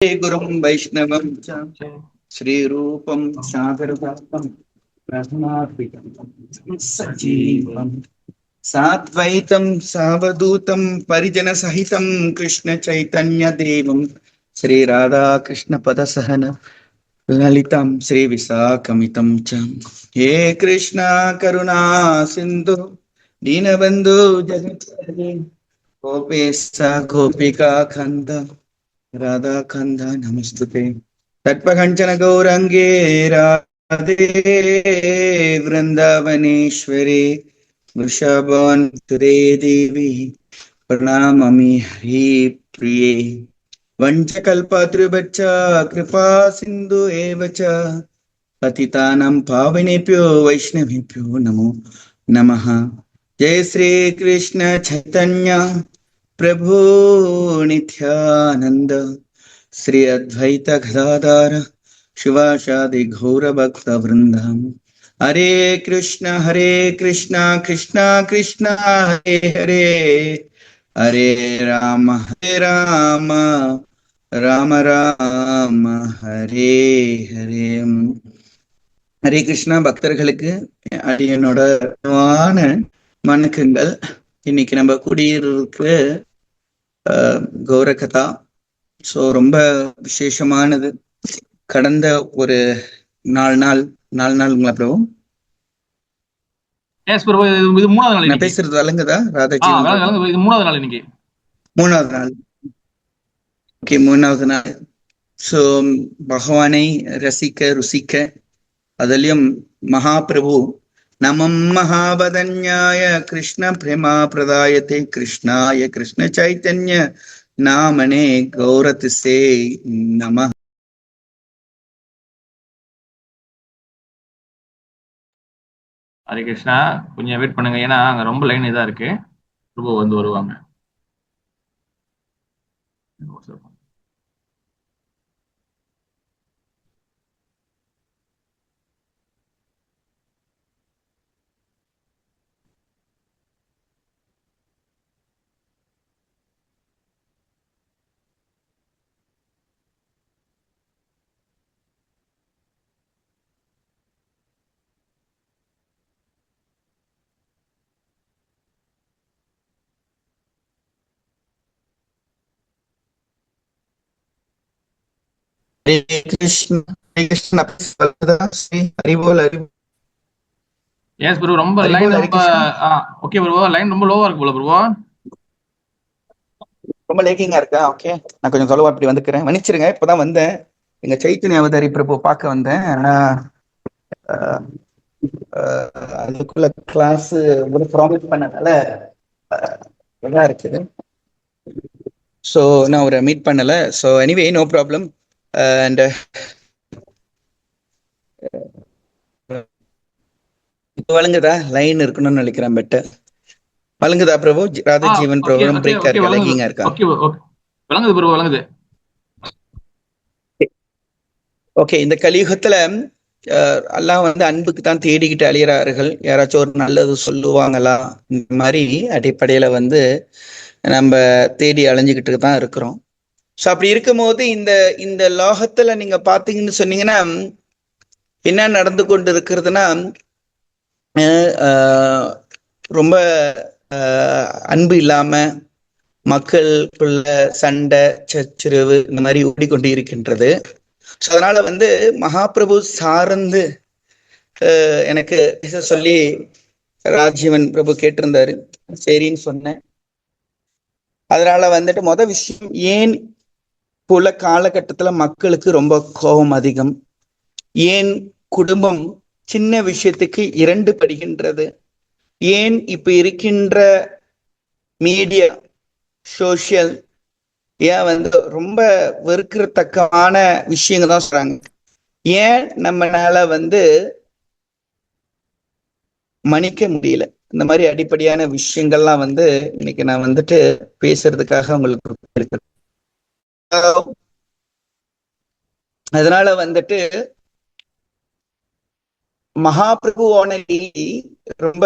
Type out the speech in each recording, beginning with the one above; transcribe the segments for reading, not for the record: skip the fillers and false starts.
गुरुं वैष्णवं च श्रीरूपं सागरजातं रघुनाथं सजीवं साद्वैतं सावधूतं परिजनसहितं कृष्णचैतन्यदेवं श्रीराधाकृष्णपदसहन ललितं श्रीविशाखमितं च हे कृष्णा करुणा सिन्धु दीनबन्धु जगत्पते गोपेश गोपिका खन्द राधाकान्त नमस्तुते तत्पकञ्चन गौरङ्गे राधे वृन्दावनेश्वरे वृषभानुसुते देवी प्रणमामि हरिप्रिये वञ्चकल्पतरुभ्यश्च कृपा सिन्धु एव च पतितानां पावनेभ्यो वैष्णवेभ्यो नमो नमः। जय श्री कृष्ण चैतन्य प्रभु नित्यानंद श्री अद्वैत गदाधर शिवासादि गौर भक्त वृंदम हरे कृष्ण कृष्ण कृष्ण हरे हरे हरे राम राम राम हरे हरे। ஹரே கிருஷ்ணா. பக்தர்களுக்கு அடியனோட வணக்கங்கள். இன்னைக்கு நம்ம குடியிருக்க கௌரகதா. ஸோ ரொம்ப விசேஷமானது. கடந்த ஒரு நாலு நாளுங்களா பிரபு? நான் பேசுறது வழங்குதா ராதாஜி? மூணாவது நாள். ஓகே, மூணாவது நாள். ஸோ பகவானை ரசிக்க ருசிக்க, அதுலயும் மகாபிரபு நமம் மகாவதன்யாய கிருஷ்ண பிரேமா பிரதாயத்தை கிருஷ்ணாய கிருஷ்ண சைத்தன்ய நாமனே கௌரதிசே நம. ஹரே கிருஷ்ணா. கொஞ்சம் வெயிட் பண்ணுங்க, ஏன்னா அங்க ரொம்ப லைன் இதா இருக்கு. பிரபு வந்து வருவாங்க. ஹரே கிருஷ்ண ஹரிபோல் ஹரி. எஸ் ப்ரோ, ரொம்ப லைன் ஓகே ப்ரோ, லைன் ரொம்ப லோவா இருக்கு போல ப்ரோ. ரொம்ப லேக்கிங்கா இருக்கா? ஓகே, நான் கொஞ்சம் தொலைவா அப்படி வந்துக்கிறேன், மன்னிச்சிருங்க. இப்பதான் வந்தேன், எங்க சைத்தன்ய அவதாரி பிரபு பார்க்க வந்தேன். ஆனா அதுக்குள்ள கிளாஸ் ஒரு ப்ராமிஸ் பண்ணனால நல்லா இருக்குது. ஸோ நான் ஒரு மீட் பண்ணல. So anyway no problem. And இப்போ வழங்குதா? லைன் இருக்கணும்னு நினைக்கிறேன். பெட்டர் வழங்குதா பிரபு? ராதா ஜீவன் ப்ரோக்ராம் பிரேக்கா இருக்கா, லேக்கிங்கா இருக்கா? வழங்குது ப்ரோ, வழங்குது. ஓகே, இந்த கலியுகத்துல எல்லாம் வந்து அன்புக்கு தான் தேடிக்கிட்டு அழியிறார்கள். யாராச்சும் ஒரு நல்லது சொல்லுவாங்களா, இந்த மாதிரி அடிப்படையில வந்து நம்ம தேடி அலைஞ்சுக்கிட்டு தான் இருக்கிறோம். ஸோ அப்படி இருக்கும்போது இந்த இந்த லோகத்துல நீங்க பாத்தீங்கன்னு சொன்னீங்கன்னா என்ன நடந்து கொண்டு இருக்கிறதுனா, ரொம்ப அன்பு இல்லாம மக்களுக்குள்ள சண்டை சச்சரவு இந்த மாதிரி ஓடிக்கொண்டு இருக்கின்றது. ஸோ அதனால வந்து மகாபிரபு சார்ந்து எனக்கு பேச சொல்லி ராஜீவன் பிரபு கேட்டிருந்தாரு. சரின்னு சொன்னேன். அதனால வந்துட்டு மொதல் விஷயம், ஏன் உள்ள காலகட்டத்துல மக்களுக்கு ரொம்ப கோபம் அதிகம், ஏன் குடும்பம் சின்ன விஷயத்துக்கு இரண்டு படுகின்றது, ஏன் இப்ப இருக்கின்ற மீடியா சோசியல் ஏன் வந்து ரொம்ப வெறுக்கிறத்தக்கமான விஷயங்க தான் சொல்றாங்க, ஏன் நம்மளால வந்து மன்னிக்க முடியல, இந்த மாதிரி அடிப்படையான விஷயங்கள்லாம் வந்து இன்னைக்கு நான் வந்துட்டு பேசுறதுக்காக உங்களுக்கு. அதனால வந்துட்டு மகாபிரபுவான ரொம்ப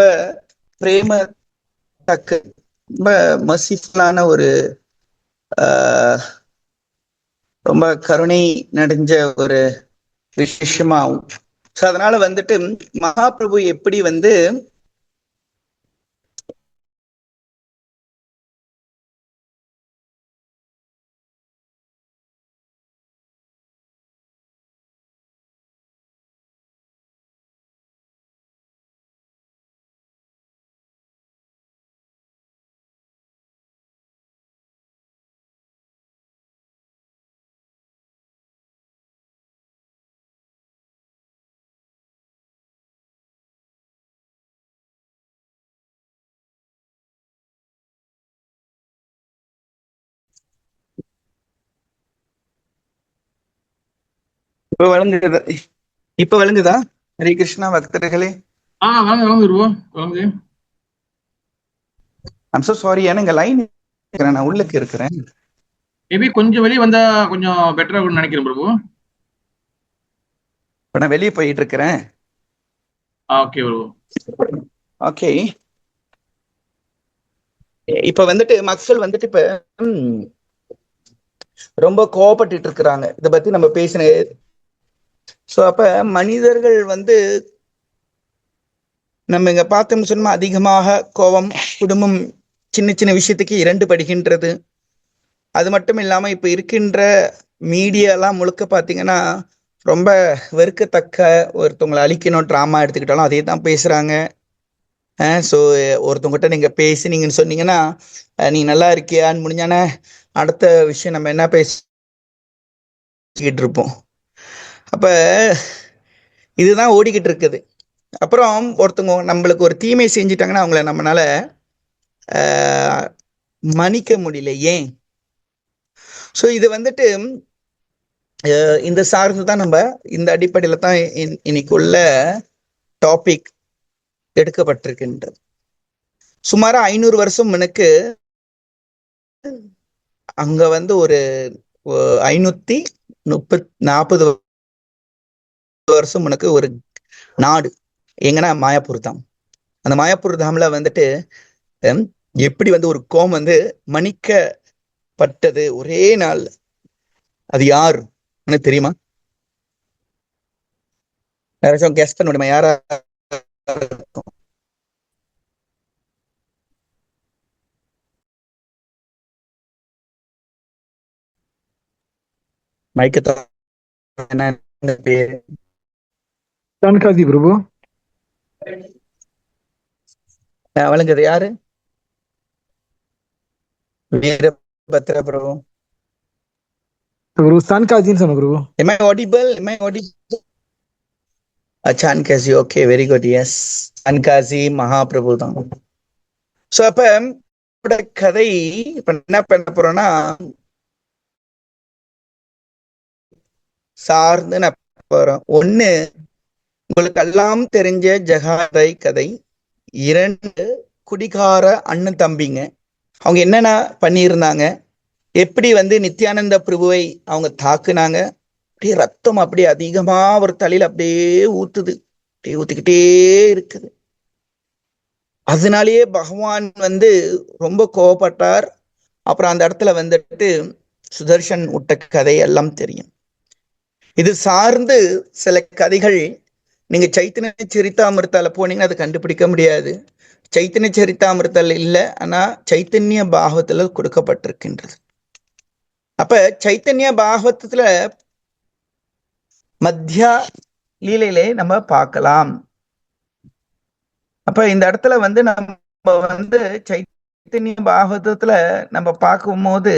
பிரேம தக்க, ரொம்ப மர்சிஃபுல்லான ஒரு ரொம்ப கருணை நடைஞ்ச ஒரு விசேஷமாகும். ஸோ அதனால வந்துட்டு மகாபிரபு எப்படி வந்து இப்ப வழங்குதா? இப்ப வழங்குதா? ஹரே கிருஷ்ணா பக்தர்களே. வாங்க வாங்க குருவா வாங்க. ஐம் சோ சாரி, ஏன்னா இங்க லைன் இருக்கிறேன், நான் உள்ளுக்கு இருக்கிறேன். மேபி கொஞ்சம் வெளியே வந்தா கொஞ்சம் பெட்டரா இருக்கும்னு நினைக்கிறேன் பிரபு. இப்ப நான் வெளியே போயிட்டு இருக்கிறேன். ஓகே பிரபு. ஓகே, இப்ப வந்துட்டு மக்கள் வந்துட்டு இப்ப ரொம்ப கோவப்பட்டு இருக்கிறாங்க. இதை பத்தி நம்ம பேசின. சோ அப்ப மனிதர்கள் வந்து நம்ம இங்க பார்த்தோம்னு சொன்னா அதிகமாக கோபம், குடும்பம் சின்ன சின்ன விஷயத்துக்கு இரண்டு படுகின்றது. அது மட்டும் இல்லாம இப்ப இருக்கின்ற மீடியா எல்லாம் முழுக்க பாத்தீங்கன்னா ரொம்ப வெறுக்கத்தக்க, ஒருத்தவங்களை அழிக்கணும் டிராமா எடுத்துக்கிட்டாலும் அதே தான் பேசுறாங்க. ஸோ ஒருத்தவங்ககிட்ட நீங்க பேசினீங்கன்னு சொன்னீங்கன்னா நீ நல்லா இருக்கியான்னு முடிஞ்சானே அடுத்த விஷயம் நம்ம என்ன பேசிக்கிட்டு இருப்போம். அப்ப இதுதான் ஓடிக்கிட்டு இருக்குது. அப்புறம் ஒருத்தவங்க நம்மளுக்கு ஒரு தீமை செஞ்சிட்டாங்கன்னா அவங்கள நம்மளால மன்னிக்க முடியல. ஏன்? ஸோ இது வந்துட்டு இந்த சார்ந்து தான் நம்ம இந்த அடிப்படையில தான் இன்னைக்குள்ள டாபிக் எடுக்கப்பட்டிருக்கின்றது. சுமாரா 500 வருஷம் முன்னுக்கு அங்க வந்து ஒரு 540 வருஷம் முன்னுக்கு ஒரு நாடு எங்கன்னா மாயாப்பூர் தாம். அந்த மாயாப்பூர் தாம்ல வந்துட்டு எப்படி வந்து ஒரு கோம் வந்து மன்னிக்கப்பட்டது ஒரே நாள். அது யார் தெரியுமா? யாராச்சும் கெஸ் பண்ண முடியுமா? யாரா மைக்கத்தா என்ன பேரு? சன்காசி பிரபு. வழங்குது யாரு? வீரபத்ர பிரபு. பிரபு சன்காசின்னு சொன்ன Prabhu. Am I audible? Am I audible? சான்காசி. Okay, very good. எஸ், சான்காசி மகாபிரபு தான். ஸோ அப்ப கதை இப்ப என்ன பண்ண போறோம்னா சார்ந்து நான் போறோம். ஒண்ணு, உங்களுக்கு எல்லாம் தெரிஞ்ச ஜகாதை கதை. 2, குடிகார அண்ணன் தம்பிங்க. அவங்க என்னென்ன பண்ணியிருந்தாங்க, எப்படி வந்து நித்யானந்த பிரபுவை அவங்க தாக்குனாங்க. அப்படியே ரத்தம் அப்படியே அதிகமா ஒரு தலையில அப்படியே ஊத்துது, அப்படியே ஊத்திக்கிட்டே இருக்குது. அதனாலேயே பகவான் வந்து ரொம்ப கோவப்பட்டார். அப்புறம் அந்த இடத்துல வந்துட்டு சுதர்ஷன் விட்ட கதை எல்லாம் தெரியும். இது சார்ந்து சில கதைகள் நீங்க சைத்தன்ய சரிதாமிர்தால போனீங்கன்னா அது கண்டுபிடிக்க முடியாது. சைத்தன்ய சரிதாமிர்தல் இல்லை, ஆனா சைத்தன்ய பாகவத்துல கொடுக்கப்பட்டிருக்கின்றது. அப்ப சைத்தன்ய பாகவத்துல மத்தியா லீலையிலே நம்ம பார்க்கலாம். அப்ப இந்த இடத்துல வந்து நம்ம வந்து சைத்தன்ய பாகவதத்துல நம்ம பார்க்கும்போது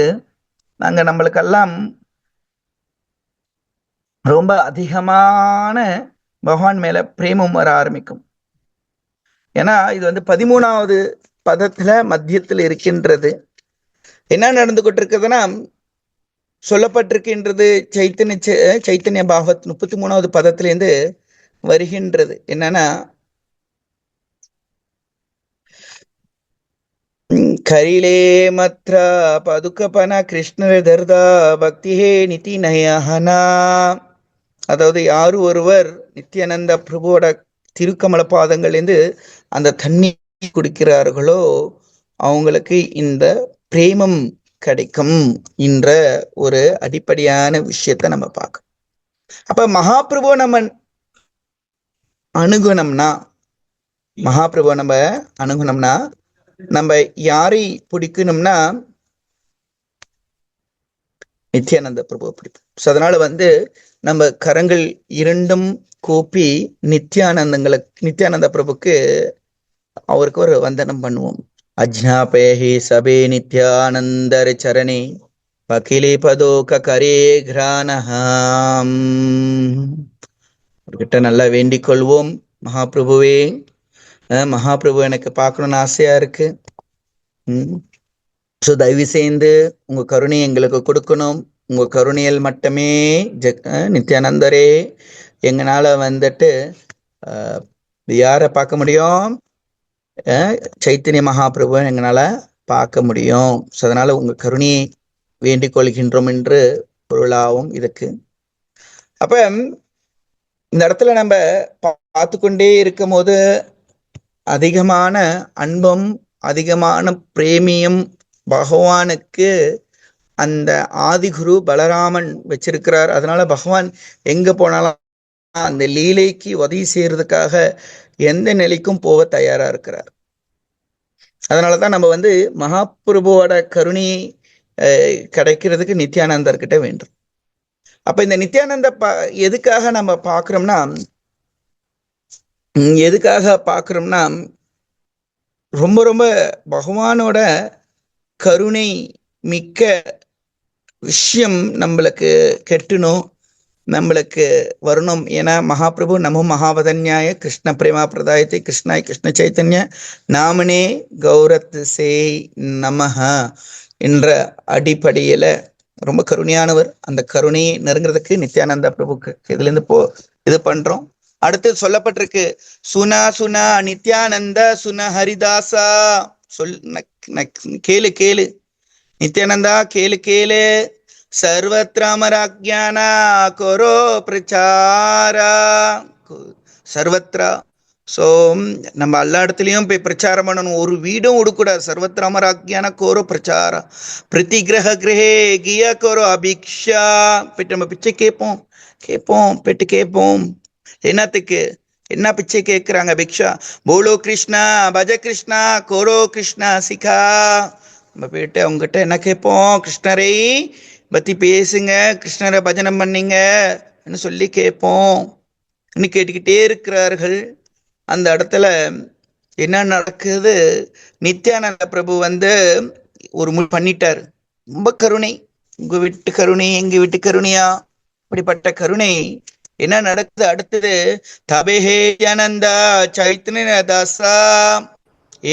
நாங்க நம்மளுக்கெல்லாம் ரொம்ப அதிகமான பகவான் மேல பிரேமம் வர ஆரம்பிக்கும். ஏன்னா இது வந்து 13வது பதத்துல மத்தியத்தில் இருக்கின்றது. என்ன நடந்துகிட்டு இருக்குதுன்னா சொல்லப்பட்டிருக்கின்றது சைத்தன்ய பாகவத் 33வது பதத்திலேருந்து வருகின்றது. என்னன்னா கரிலே மத்ரா பதுக்கப்பன கிருஷ்ண தர்தா பக்திஹே நிதி நயஹனா. அதாவது யாரு ஒருவர் நித்யானந்த பிரபுவோட திருக்கமல பாதங்கள்லேருந்து அந்த தண்ணி குடிக்கிறார்களோ அவங்களுக்கு இந்த பிரேமம் கிடைக்கும் என்ற ஒரு அடிப்படையான விஷயத்த நம்ம பார்க்கணும். அப்ப மகாபிரபு நம்ம அணுகுனம்னா நம்ம யாரை பிடிக்கணும்னா நித்யானந்த பிரபு பிடிக்கும். ஸோ அதனால நம்ம கரங்கள் இரண்டும் கூப்பி நித்யானந்த பிரபுக்கு அவருக்கு ஒரு வந்தனம் பண்ணுவோம். அஜ்ஞாபேஹி சபே நித்யானந்தர் சரணே பகிலே பதோக கரே கிரானஹாம். அவர்கிட்ட நல்லா வேண்டிக் கொள்வோம். மகாபிரபுவே, மகாபிரபு எனக்கு பார்க்கணும்னு ஆசையா இருக்கு. ஸோ தயவு செய்து உங்க கருணை எங்களுக்கு கொடுக்கணும். உங்க கருணையில் மட்டுமே நித்யானந்தரே எங்களால யாரை பார்க்க முடியும்? சைத்தன்ய மகாபிரபு எங்களால பார்க்க முடியும். ஸோ அதனால உங்க கருணையை வேண்டிக் கொள்கின்றோம் என்று பொருளாகும் இதுக்கு. அப்ப இந்த இடத்துல நம்ம பார்த்து கொண்டே இருக்கும் போது அதிகமான அன்பும் அதிகமான பிரேமியும் பகவானுக்கு அந்த ஆதிகுரு பலராமன் வச்சிருக்கிறார். அதனால பகவான் எங்க போனாலும் அந்த லீலைக்கு உதவி செய்யறதுக்காக எந்த நிலைக்கும் போக தயாரா இருக்கிறார். அதனாலதான் நம்ம மகாபிரபுவோட கருணையை கிடைக்கிறதுக்கு நித்யானந்தர்கிட்ட வேண்டும். அப்ப இந்த நித்யானந்த எதுக்காக நம்ம பார்க்கிறோம்னா ரொம்ப ரொம்ப பகவானோட கருணை மிக்க விஷயம் நம்மளுக்கு கெட்டணும், நம்மளுக்கு வரணும். ஏன்னா மகாபிரபு நமோ மகாவதன்யாய கிருஷ்ண பிரேமா பிரதாயத்தை கிருஷ்ணாய் கிருஷ்ண சைத்தன்ய நாமனே கௌரத் சேய் நமஹ என்ற அடிப்படையில ரொம்ப கருணையானவர். அந்த கருணையை நெருங்கிறதுக்கு நித்யானந்த பிரபுக்கு இதுல இருந்து இது பண்றோம். அடுத்து சொல்லப்பட்டிருக்கு, சுனா சுனா நித்யானந்த சுன ஹரிதாசா. கேளு நித்யானந்தா, கேளு. சர்வத்ராமராஜ்ஞானா கோரோ பிரச்சாரா. சர்வத்ரா. ஸோ நம்ம எல்லா இடத்துலையும் போய் பிரச்சாரம் பண்ணணும். ஒரு வீடும் உடுக்கூடாது. சர்வத்ராமராஜ்ஞான கோரோ பிரச்சாரா பிரதி கிரக கிரகே கியா கோரோ அபிக்ஷா. போயிட்டு நம்ம பிச்சை கேட்போம். என்னத்துக்கு? என்ன பிச்சை கேட்கிறாங்க? பிக்ஷா. போலோ கிருஷ்ணா பஜ கிருஷ்ணா கோரோ கிருஷ்ணா சிகா. நம்ம போயிட்டு அவங்ககிட்ட என்ன கேட்போம்? கிருஷ்ணரை பத்தி பேசுங்க, கிருஷ்ணரை பஜனம் பண்ணீங்க சொல்லி கேட்போம். கேட்டுக்கிட்டே இருக்கிறார்கள். அந்த இடத்துல என்ன நடக்குது? நித்யானந்த பிரபு ஒரு முறை பண்ணிட்டார். ரொம்ப கருணை, உங்க வீட்டு கருணை எங்க வீட்டு கருணையா? அப்படிப்பட்ட கருணை என்ன நடக்குது? அடுத்தது தபேஹே ஆனந்தா சைத்தன்ய தாசா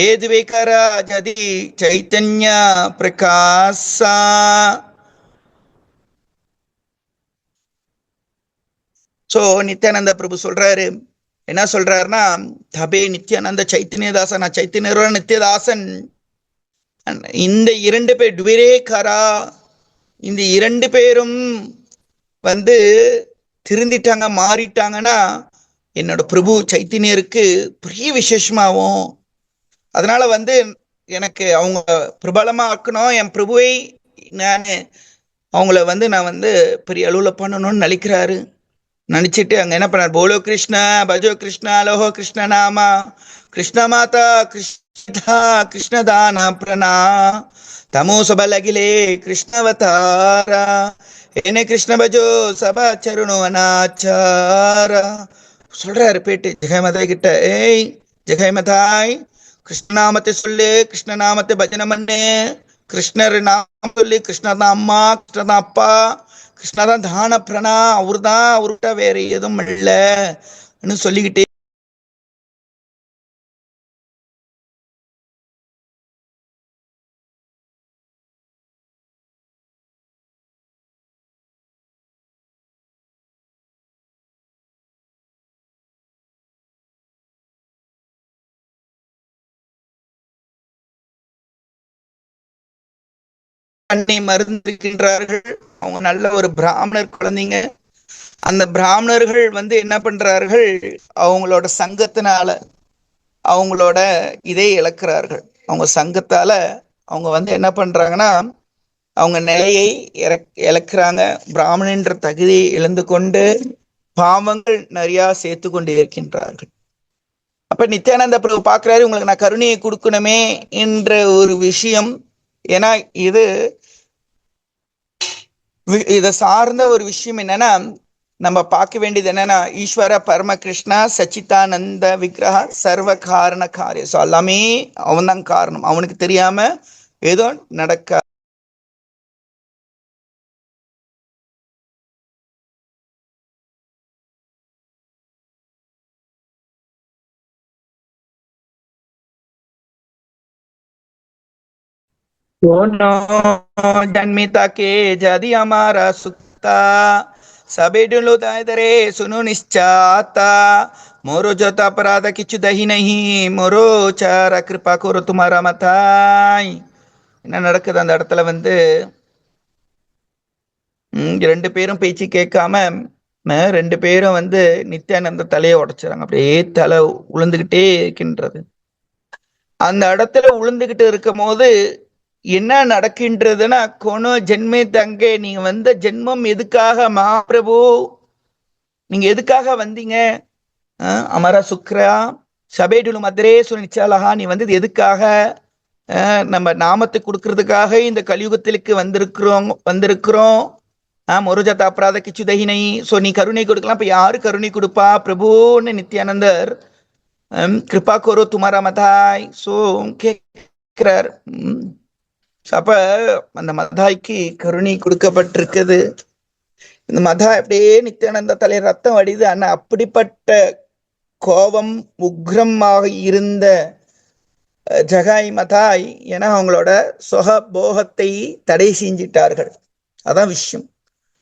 ஏதுவேகரா ஜதி சைத்தன்ய பிரகாசா. சோ நித்யானந்த பிரபு சொல்றாரு, என்ன சொல்றாருன்னா, தபே நித்யானந்த சைத்தன்யதாசன், நான் சைத்தன்ய நித்யதாசன். இந்த இரண்டு பேர் டுவிரேகரா, இந்த இரண்டு பேரும் திருந்திட்டாங்க, மாறிட்டாங்கன்னா என்னோட பிரபு சைத்தன்யருக்கு பெரிய விசேஷமாகும். அதனால எனக்கு அவங்க பிரபலமா ஆக்கணும், என் பிரபுவை அவங்கள நான் பெரிய அளவுல பண்ணணும்னு நினைச்சிட்டு அங்க என்ன பண்ணார்? போலோ கிருஷ்ணா பஜோ கிருஷ்ணா லோஹோ கிருஷ்ண நாமா கிருஷ்ண மாதா கிருஷ்ணதான பிரணா தமோ சபலகிலே கிருஷ்ணவதாரா என்ன கிருஷ்ண பஜோ சபா சருணோ அநாச்சாரா சொல்றாரு. போயிட்டு ஜெகமதாய் கிட்ட, ஏய் ஜெகமதாய், கிருஷ்ணநாமத்தை சொல்லு, கிருஷ்ணநாமத்தை பஜனை பண்ணு, கிருஷ்ணர் நாமம் சொல்லி, கிருஷ்ணதான் அம்மா, கிருஷ்ணதான் அப்பா, கிருஷ்ணதான் தான பிரணா, அவர்கிட்ட வேற எதுவும் இல்லைன்னு சொல்லிக்கிட்டே அன்னை மருந்திருக்கின்றார்கள். அவங்க நல்ல ஒரு பிராமணர் குழந்தைங்க. அந்த பிராமணர்கள் என்ன பண்றார்கள்? அவங்களோட சங்கத்தினால அவங்களோட இதை இழக்கிறார்கள். அவங்க சங்கத்தால அவங்க என்ன பண்றாங்கன்னா, அவங்க நிலையை இழக்கிறாங்க. பிராமணன்ற தகுதியை இழந்து கொண்டு பாவங்கள் நிறைய சேர்த்து கொண்டு இருக்கின்றார்கள். அப்ப நித்யானந்த பிரபு பாக்குறாரு, உங்களுக்கு நான் கருணையை கொடுக்கணுமே என்ற ஒரு விஷயம். ஏன்னா இத சார்ந்த ஒரு விஷயம் என்னன்னா, நம்ம பார்க்க வேண்டியது என்னன்னா, ஈஸ்வர பரம கிருஷ்ணா சச்சிதானந்த விக்கிரக சர்வ காரண காரியம். ஸோ எல்லாமே அவன் தான் காரணம். அவனுக்கு தெரியாம ஏதோ நடக்க. जन्मिता के जदि हमारा सुखता सबेडुलो दायदरे सुनो निश्चाता मोरो जोत अपराध किछु दही नहीं मोरो चारा कृपा करो तुम्हारा मताई. என்ன நடக்குது அந்த இடத்துல வந்து, ரெண்டு பேரும் பேச்சு கேட்காம ரெண்டு பேரும் வந்து நித்யானந்த தலையை உடைச்சாங்க. அப்படியே தலை உளுந்துகிட்டே இருக்கின்றது. அந்த இடத்துல உளுந்துகிட்டு இருக்கும் போது என்ன நடக்கின்றதுன்னா, கொனோ ஜென்மே தங்கே, நீங்க வந்த ஜென்மம் எதுக்காக மகாபிரபு, நீங்க எதுக்காக வந்தீங்க? அமர சுக்ரா சபேடுலு மதுரே சுனிச்சாலஹா, நீ வந்தது எதுக்காக? நம்ம நாமத்தை கொடுக்கறதுக்காக இந்த கலியுகத்திற்கு வந்திருக்கிறோம். மொருஜாத்த அபராத கிச்சுதகினை. ஸோ நீ கருணை கொடுக்கலாம். இப்ப யாரு கருணை கொடுப்பா? பிரபுன்னு நித்யானந்தர் கிருபா கோரோ துமாரா மதாய் ஸோ கேட்கிறார். அப்ப அந்த மதாய்க்கு கருணை கொடுக்கப்பட்டிருக்குது. இந்த மதாய் அப்படியே நித்யானந்த தலை ரத்தம் வடிது. ஆனா அப்படிப்பட்ட கோபம் உக்ரமாக இருந்த ஜகாய் மதாய் ஏன்னா அவங்களோட சொக போகத்தை தடை செஞ்சிட்டார்கள். அதான் விஷயம்.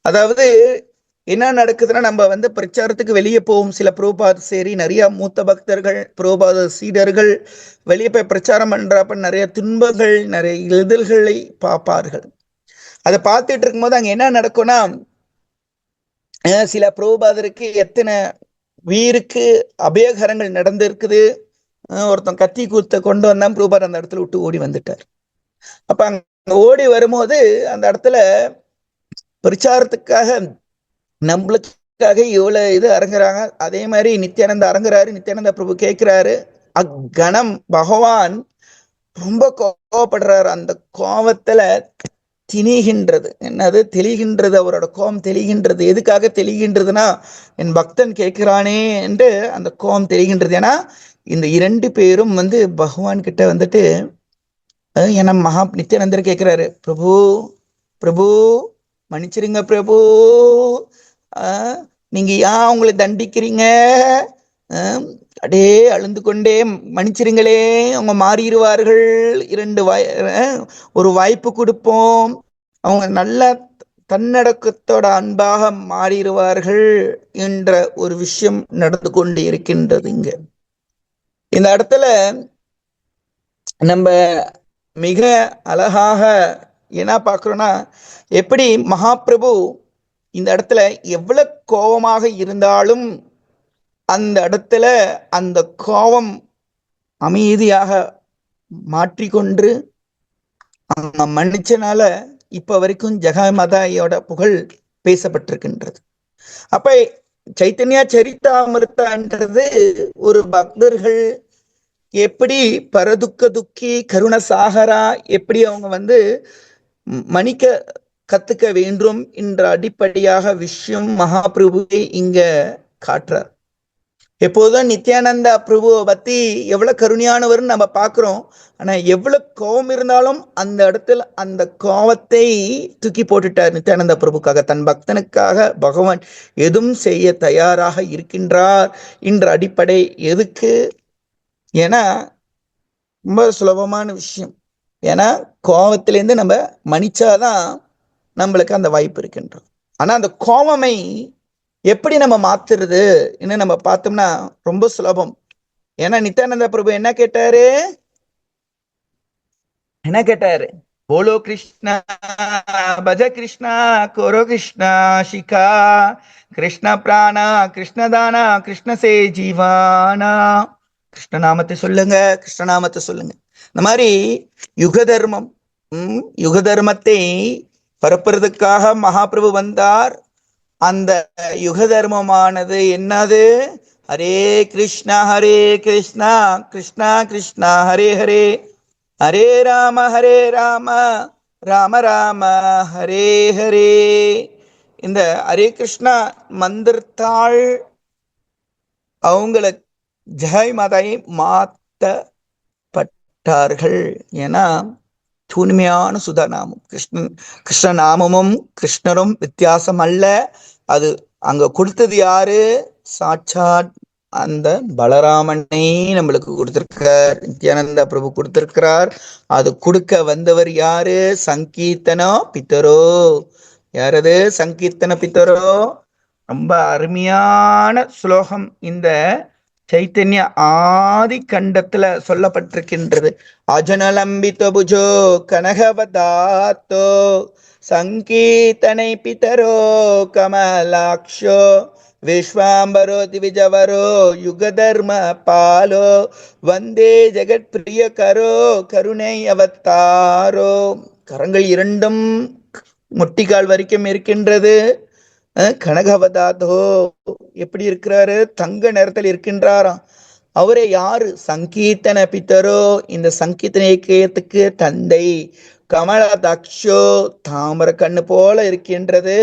அதாவது என்ன நடக்குதுன்னா, நம்ம வந்து பிரச்சாரத்துக்கு வெளியே போவோம். சில புரோபாத சரி நிறைய மூத்த பக்தர்கள் புரோபாத சீடர்கள் வெளியே போய் பிரச்சாரம் பண்றப்ப நிறைய துன்பங்கள் நிறைய எழுதல்களை பார்ப்பார்கள். அதை பார்த்துட்டு இருக்கும்போது அங்க என்ன நடக்கும்னா, சில புரோபாதருக்கு எத்தனை வீருக்கு அபயகரங்கள் நடந்திருக்குது. ஒருத்தன் கத்தி கூத்த கொண்டு வந்தான், புரோபாதர் அந்த இடத்துல விட்டு ஓடி வந்துட்டார். அப்ப அங்க ஓடி வரும்போது அந்த இடத்துல பிரச்சாரத்துக்காக நம்மளுக்காக இவ்வளவு இது அரங்குறாங்க. அதே மாதிரி நித்யானந்த அரங்குறாரு. நித்யானந்த பிரபு கேட்கிறாரு. அக்கணம் பகவான் ரொம்ப கோபப்படுறாரு. அந்த கோபத்துல திணிகின்றது. என்னது தெளிகின்றது? அவரோட கோபம் தெளிகின்றது. எதுக்காக தெளிகின்றதுன்னா, என் பக்தன் கேட்கிறானே என்று அந்த கோபம் தெளிகின்றது. ஏன்னா இந்த இரண்டு பேரும் வந்து பகவான் கிட்ட வந்துட்டு ஏன்னா நித்யானந்தர் கேட்கிறாரு, பிரபு பிரபு மன்னிச்சிருங்க பிரபு, நீங்க ஏன் அவங்களை தண்டிக்கிறீங்க? அப்படியே அழுந்து கொண்டே மன்னிச்சிருங்களே, அவங்க மாறிடுவார்கள், ஒரு வாய்ப்பு கொடுப்போம், அவங்க நல்ல தன்னடக்கத்தோட அன்பாக மாறிடுவார்கள் என்ற ஒரு விஷயம் நடந்து கொண்டு இருக்கின்றது. இங்க இந்த இடத்துல நம்ம மிக அழகாக என்ன பார்க்கிறோம்னா, எப்படி மகாபிரபு இந்த இடத்துல எவ்வளவு கோபமாக இருந்தாலும் அந்த இடத்துல அந்த கோபம் அமைதியாக மாற்றிக்கொண்டு மன்னிச்சனால இப்ப வரைக்கும் ஜெகன் மதாயோட புகழ் பேசப்பட்டிருக்கின்றது. அப்ப சைத்தன்யா சரிதாமிருத்தான்றது ஒரு பக்தர்கள் எப்படி பரதுக்க துக்கி கருணசாகரா எப்படி அவங்க வந்து மன்னிக்க கத்துக்க வேண்டும் என்ற அடிப்படையாக விஷயம் மகாபிரபுவை இங்க காட்டுறார். எப்போதும் நித்யானந்தா பிரபுவை பத்தி எவ்வளவு கருணையானவர்னு நம்ம பார்க்கிறோம். ஆனா எவ்வளவு கோபம் இருந்தாலும் அந்த இடத்துல அந்த கோபத்தை தூக்கி போட்டுட்டார் நித்யானந்த பிரபுக்காக. தன் பக்தனுக்காக பகவான் எதுவும் செய்ய தயாராக இருக்கின்றார் என்ற அடிப்படை. எதுக்கு? ஏன்னா ரொம்ப சுலபமான விஷயம். ஏன்னா கோபத்திலேருந்து நம்ம மன்னிச்சாதான் நம்மளுக்கு அந்த வாய்ப்பு இருக்கின்றது. ஆனா அந்த கோபமை எப்படி நம்ம மாத்துறது இன்னும் நம்ம பார்த்தோம்னா ரொம்ப சுலபம். ஏன்னா நித்யானந்த பிரபு என்ன கேட்டாரு? போலோ கிருஷ்ணா பஜ கிருஷ்ணா கோரோ கிருஷ்ணா ஷிகா கிருஷ்ண பிராணா கிருஷ்ணதானா கிருஷ்ண சே ஜீவானா. கிருஷ்ணநாமத்தை சொல்லுங்க, கிருஷ்ணநாமத்தை சொல்லுங்க. இந்த மாதிரி யுக தர்மம் யுக தர்மத்தை பரப்புறதுக்காக மகாபிரபு வந்தார். அந்த யுக தர்மமானது என்னது? ஹரே கிருஷ்ணா கிருஷ்ணா கிருஷ்ணா ஹரே ஹரே, ஹரே ராம ராம ராம ஹரே ஹரே. இந்த ஹரே கிருஷ்ணா மந்திரத்தாள் அவங்கள ஜெய் மாதாயை மாற்றப்பட்டார்கள். ஏன்னா தூய்மையான சுதாநாமம், கிருஷ்ண நாமமும் கிருஷ்ணரும் வித்தியாசம் அல்ல. அது அங்க கொடுத்தது யாரு? சாட்சாத் அந்த பலராமனை நம்மளுக்கு கொடுத்திருக்கார், நித்யானந்த பிரபு கொடுத்திருக்கிறார். அது கொடுக்க வந்தவர் யாரு? சங்கீர்த்தனோ பித்தரோ. யாரது? சங்கீர்த்தன பித்தரோ. ரொம்ப அருமையான ஸ்லோகம் இந்த சைத்தன்ய ஆதி கண்டத்துல சொல்லப்பட்டிருக்கின்றது. அஜனலம்பித புஜோ கனகவதாத்தோ சங்கீர்த்தனை பிதரோ கமலாக்ஷோ விஸ்வாம்பரோ திவிஜவரோ யுகதர்ம பாலோ வந்தே ஜெகத் பிரிய கரோ கருணை அவத்தாரோ. கரங்கள் இரண்டும் முட்டிக்கால் வரைக்கும் இருக்கின்றது. கனகவதாதோ எப்படி இருக்கிறாரு? தங்க நேரத்தில் இருக்கின்றாராம். அவரே யாரு? சங்கீர்த்தன பித்தரோ, இந்த சங்கீர்த்தன இயக்கத்துக்கு தந்தை. கமலதக்ஷோ, தாமர கண்ணு போல இருக்கின்றது.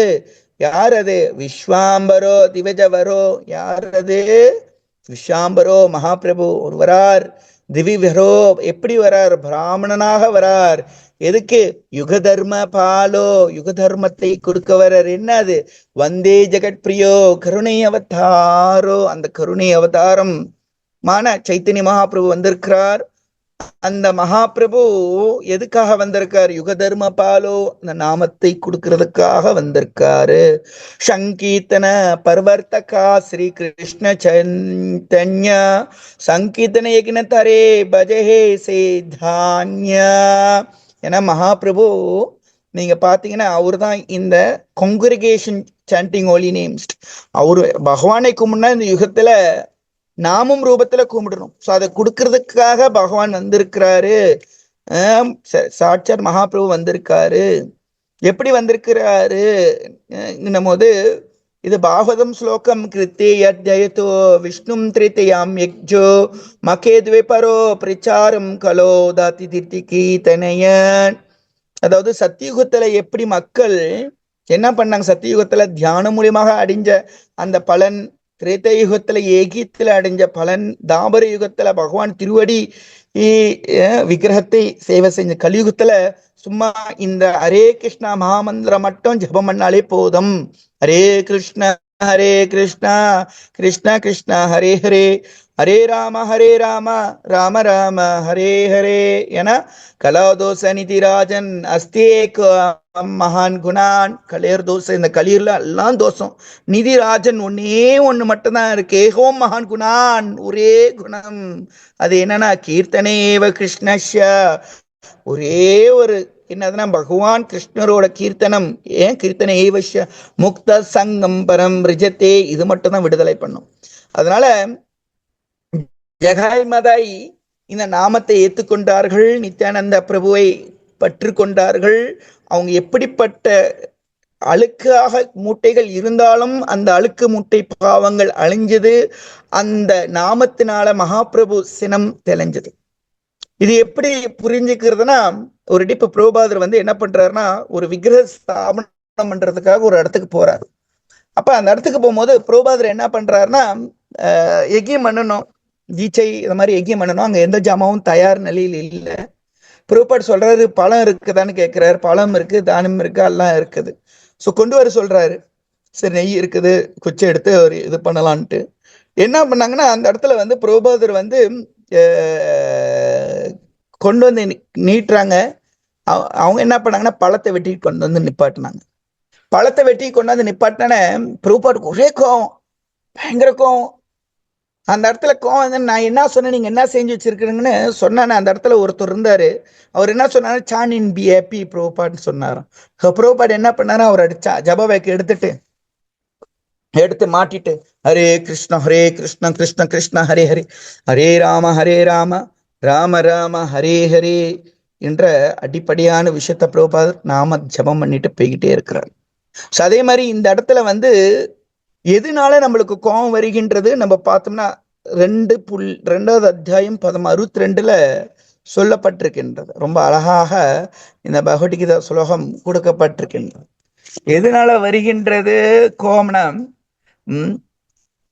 யார் அது? விஸ்வாம்பரோ திவஜவரோ. யார் அது? விஸ்வாம்பரோ மகாபிரபு ஒருவரார். திவிவரோ எப்படி வரார்? பிராமணனாக வரார். எதுக்கு? யுக தர்ம பாலோ, யுக தர்மத்தை கொடுக்க வரார். என்னது? வந்தே ஜெகத் பிரியோ கருணை அவதாரோ. அந்த கருணை அவதாரம் மான சைத்தன்ய மகாபிரபு வந்திருக்கிறார். அந்த மகாபிரபு எதுக்காக வந்திருக்காரு? யுக தர்ம பாலோ, அந்த நாமத்தை கொடுக்கறதுக்காக வந்திருக்காரு. சங்கீர்த்தன பர்வர்த்தகா ஸ்ரீ கிருஷ்ண சைத்தன்ய சங்கீர்த்தன யக்ன தரே பஜஹே சேதான்ய. ஏன்னா மகாபிரபு நீங்க பாத்தீங்கன்னா அவரு தான் இந்த காங்கிரிகேஷன் சாண்டிங் ஹோலி நேம்ஸ். அவரு பகவானை கும்பிடா இந்த யுகத்துல நாமும் ரூபத்துல கும்பிடணும். ஸோ அதை கொடுக்கறதுக்காக பகவான் வந்திருக்கிறாரு. சாட்சாத் மகாபிரபு வந்திருக்காரு. எப்படி வந்திருக்கிறாரு போது இது பாகவதம் ஸ்லோகம். கிருத்தே யத்யயதோ விஷ்ணும் திரிதயாம் யக்ஜோ மகேத்வே பரோ பிரச்சாரம் கலோ தாதி திர்த்தி கீதனயன். அதாவது சத்தியுகத்துல எப்படி மக்கள் என்ன பண்ணாங்க? சத்தியுகத்துல தியானம் மூலியமாக அடைஞ்ச அந்த பலன், திரேத யுகத்துல ஏகீத்துல அடைஞ்ச பலன், தாபர யுகத்துல பகவான் திருவடி விக்கிரகத்தை சேவை செஞ்ச, கலியுகத்துல சும்மா இந்த ஹரே கிருஷ்ணா மகாமந்திரம் மட்டும் ஜபம் பண்ணாலே போதும். ஹரே கிருஷ்ணா கிருஷ்ணா கிருஷ்ணா ஹரே ஹரே, ஹரே ராம ராம ராம ஹரே ஹரே. என கலாதோச நிதிராஜன் அஸ்தேக் மகான் குணான். கலையர் தோசை, இந்த கலியர்ல எல்லாம் தோஷம். நிதிராஜன் ஒன்னே ஒண்ணு மட்டும்தான் இருக்கு. ஏகோம் மகான் குணான், ஒரே குணம். அது என்னன்னா கீர்த்தனே ஏவ கிருஷ்ணஸ்ய. ஒரே ஒரு என்னதுன்னா பகவான் கிருஷ்ணரோட கீர்த்தனம். ஏன் கீர்த்தனை ஏவஷ்ய முக்த சங்கம் பரம் ரிஜத்தே. இது மட்டும் தான் விடுதலை பண்ணும். அதனால ஜெகாய் மதாய் இந்த நாமத்தை ஏற்றுக்கொண்டார்கள். நித்யானந்த பிரபுவை பற்று கொண்டார்கள். அவங்க எப்படிப்பட்ட அழுக்காக மூட்டைகள் இருந்தாலும் அந்த அழுக்கு மூட்டை பாவங்கள் அழிஞ்சது. அந்த நாமத்தினால மகாபிரபு சினம் தெளிஞ்சது. இது எப்படி புரிஞ்சுக்கிறதுனா, ஒரு இப்ப பிரபுபாதர் என்ன பண்றாருன்னா, ஒரு விக்கிரக ஸ்தாபனம் பண்றதுக்காக ஒரு இடத்துக்கு போறாரு. அப்ப அந்த இடத்துக்கு போகும்போது பிரபுபாதர் என்ன பண்றாருன்னா, யஜ்யம் பண்ணணும், தீட்சை இந்த மாதிரி யஜ்யம் பண்ணணும். அங்க எந்த ஜாமாவும் தயார் நிலையில் இல்லை. பிரபுபாத் சொல்றாரு, பழம் இருக்குதான்னு கேட்கிறாரு. பழம் இருக்கு, தானியம் இருக்கு, எல்லாம் இருக்குது. ஸோ கொண்டு வர சொல்றாரு. சரி, நெய் இருக்குது, குச்சி எடுத்து ஒரு இது பண்ணலான்ட்டு என்ன பண்ணாங்கன்னா, அந்த இடத்துல பிரபுபாதர் கொண்டு வந்து நீட்டுறாங்க. அவங்க என்ன பண்ணாங்கன்னா, பழத்தை வெட்டி கொண்டு வந்து நிப்பாட்டினாங்க. பழத்தை வெட்டி கொண்டாந்து நிப்பாட்டின பிரபுபாதுக்கு ஒரே கோவம், பயங்கர கோவம். அந்த இடத்துல கோவம், நான் என்ன சொன்னேன், நீங்க என்ன செஞ்சு வச்சிருக்கீங்கன்னு சொன்னானே. அந்த இடத்துல ஒருத்தர் இருந்தாரு. அவர் என்ன சொன்னாரு? சான் இன் பி ஹாப்பி பிரபுபாட்னு சொன்னாராம். பிரபுபாட் என்ன பண்ணாரு? அவர் அடிச்சா ஜப வேக்க எடுத்து மாட்டிட்டு, ஹரே கிருஷ்ண கிருஷ்ண கிருஷ்ண ஹரே ஹரே, ஹரே ராம ராம ராம ஹரே ஹரே, என்ற அடிப்படையான விஷயத்த பிரபுபாதர் நாம ஜபம் பண்ணிட்டு போய்கிட்டே இருக்கிறார். ஸோ அதே மாதிரி இந்த இடத்துல வந்து எதனால நம்மளுக்கு கோபம் வருகின்றது நம்ம பார்த்தோம்னா 2வது அத்தியாயம் 62 சொல்லப்பட்டிருக்கின்றது. ரொம்ப அழகாக இந்த பகவத்கீதா ஸ்லோகம் கொடுக்கப்பட்டிருக்கின்றது. எதனால வருகின்றது கோபம்னா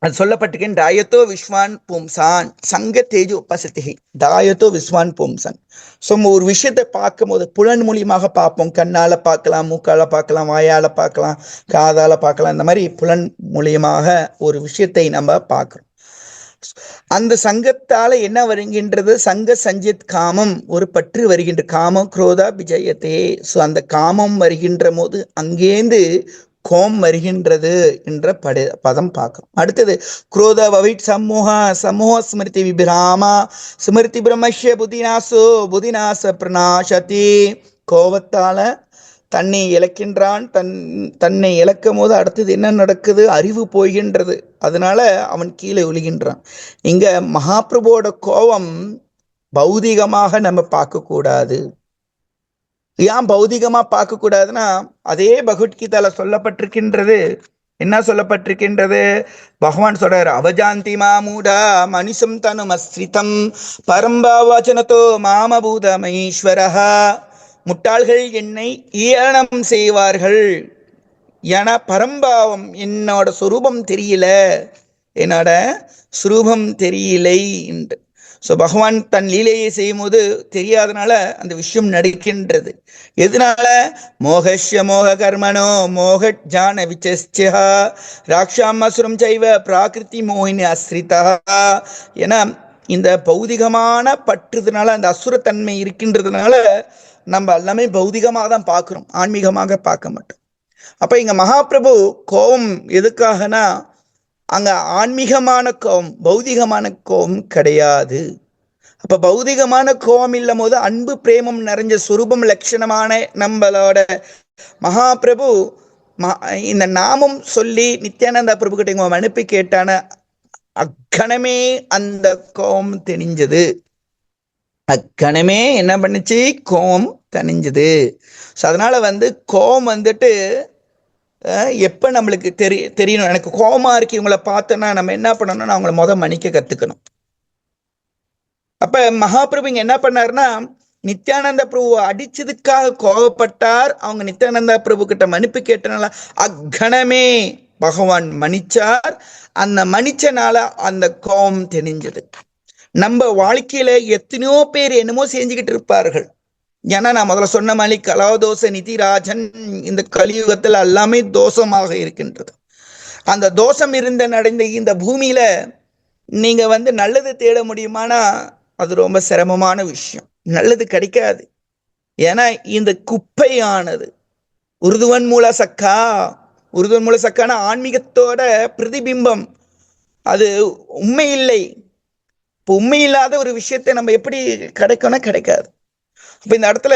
அது சொல்லப்பட்டிருக்கேன். தாயத்தோ விஸ்வான் பும்சான் சங்க தேஜோ உபசதி தாயத்தோ விஸ்வான் பும்சான். ஸோ ஒரு விஷயத்தை பார்க்கும் போது புலன் மூலியமாக பார்ப்போம். கண்ணால பார்க்கலாம், மூக்கால பார்க்கலாம், வாயால பார்க்கலாம், காதால பார்க்கலாம். இந்த மாதிரி புலன் மூலியமாக ஒரு விஷயத்தை நம்ம பார்க்கிறோம். அந்த சங்கத்தால என்ன வருகின்றது? சங்க சஞ்சித் காமம், ஒரு பற்று வருகின்ற காமம் குரோதா விஜயத்தே. ஸோ அந்த காமம் வருகின்ற போது அங்கேந்து கோம் வருகின்றது என்ற பதம் பார்க்கிறோம். அடுத்தது குரோத வவிட் சமூக ஸ்மிருதி விபிராமா ஸ்மிருதி பிரம்மஷ்ய புதிநாச பிரணாசதி. கோபத்தால தன்னை இழக்கின்றான். தன்னை இழக்கும் போது அடுத்தது என்ன நடக்குது? அறிவு போகின்றது. அதனால அவன் கீழே விழுகின்றான். இங்க மகாபிரபுவோட கோபம் பௌதிகமாக நம்ம பார்க்க கூடாது. ஏன் பௌதிகமா பார்க்க கூடாதுன்னா, அதே பகவத்கீதால சொல்லப்பட்டிருக்கின்றது. என்ன சொல்லப்பட்டிருக்கின்றது? பகவான் சொல்றாரு, அவஜாந்தி மாமூடா மனுஷம் தனு அஸ்ரிதம் பரம்பாவச்சனத்தோ மாமபூதமீஸ்வரஹா. முட்டாள்கள் என்னை ஏளனம் செய்வார்கள். ஏன்னா பரம்பாவம், என்னோட சுரூபம் தெரியல, என்னோட சுரூபம் தெரியலை என்று. ஸோ பகவான் தன் லீலையை செய்யும் போது தெரியாதனால அந்த விஷயம் நடக்கின்றது. எதனால? மோகஷ்ய மோக கர்மனோ மோக ஜான விச்சா ராக்ஷாம் அசுரம் செய்வ பிராகிருதி மோகினி அஸ்ரிதா. ஏன்னா இந்த பௌதிகமான பற்றுதுனால, அந்த அசுரத்தன்மை இருக்கின்றதுனால நம்ம எல்லாமே பௌதிகமாக தான் பார்க்குறோம், ஆன்மீகமாக பார்க்க மாட்டோம். அப்ப இங்க மகாபிரபு கோபம் எதுக்காகனா, அங்க ஆன்மீகமான கோபம், பௌதிகமான கோபம் கிடையாது. அப்ப பௌதிகமான கோபம் இல்லாம போது அன்பு பிரேமம் நிறைஞ்ச சுரூபம் லட்சணமான நம்மளோட மகாபிரபு இந்த நாமம் சொல்லி நித்யானந்தா பிரபு கிட்ட அனுப்பி கேட்டான அக்கணமே அந்த கோபம் தெளிஞ்சது. அக்கணமே என்ன பண்ணுச்சு? கோபம் தணிஞ்சது. ஸோ அதனால வந்து கோபம் வந்துட்டு எப்போ நம்மளுக்கு தெரியணும். எனக்கு கோபமா இருக்கு இவங்களை பார்த்தோன்னா நம்ம என்ன பண்ணணும்னா அவங்கள மன்னிக்க கற்றுக்கணும். அப்போ மகாபிரபு இங்கே என்ன பண்ணாருன்னா, நித்யானந்த பிரபுவை அடிச்சதுக்காக கோபப்பட்டார். அவங்க நித்யானந்தா பிரபு கிட்ட மன்னிப்பு கேட்டனால அக்கணமே பகவான் மன்னிச்சார். அந்த மன்னிச்சனால அந்த கோபம் தெளிஞ்சது. நம்ம வாழ்க்கையில எத்தனையோ பேர் என்னமோ செஞ்சுக்கிட்டு இருப்பார்கள். ஏன்னா நான் முதல்ல சொன்ன மாதிரி கலாதோஷ நிதிராஜன் இந்த கலியுகத்துல எல்லாமே தோஷமாக இருக்கின்றது. அந்த தோஷம் நடந்த இந்த பூமியில நீங்க வந்து நல்லது தேட முடியுமானா அது ரொம்ப சிரமமான விஷயம். நல்லது கிடைக்காது. ஏன்னா இந்த குப்பையானது உருதுவன் மூல சக்கான ஆன்மீகத்தோட பிரதிபிம்பம். அது உண்மை இல்லை. இப்போ உண்மை இல்லாத ஒரு விஷயத்தை நம்ம எப்படி கிடைக்கணும்? கிடைக்காது. அப்ப இந்த இடத்துல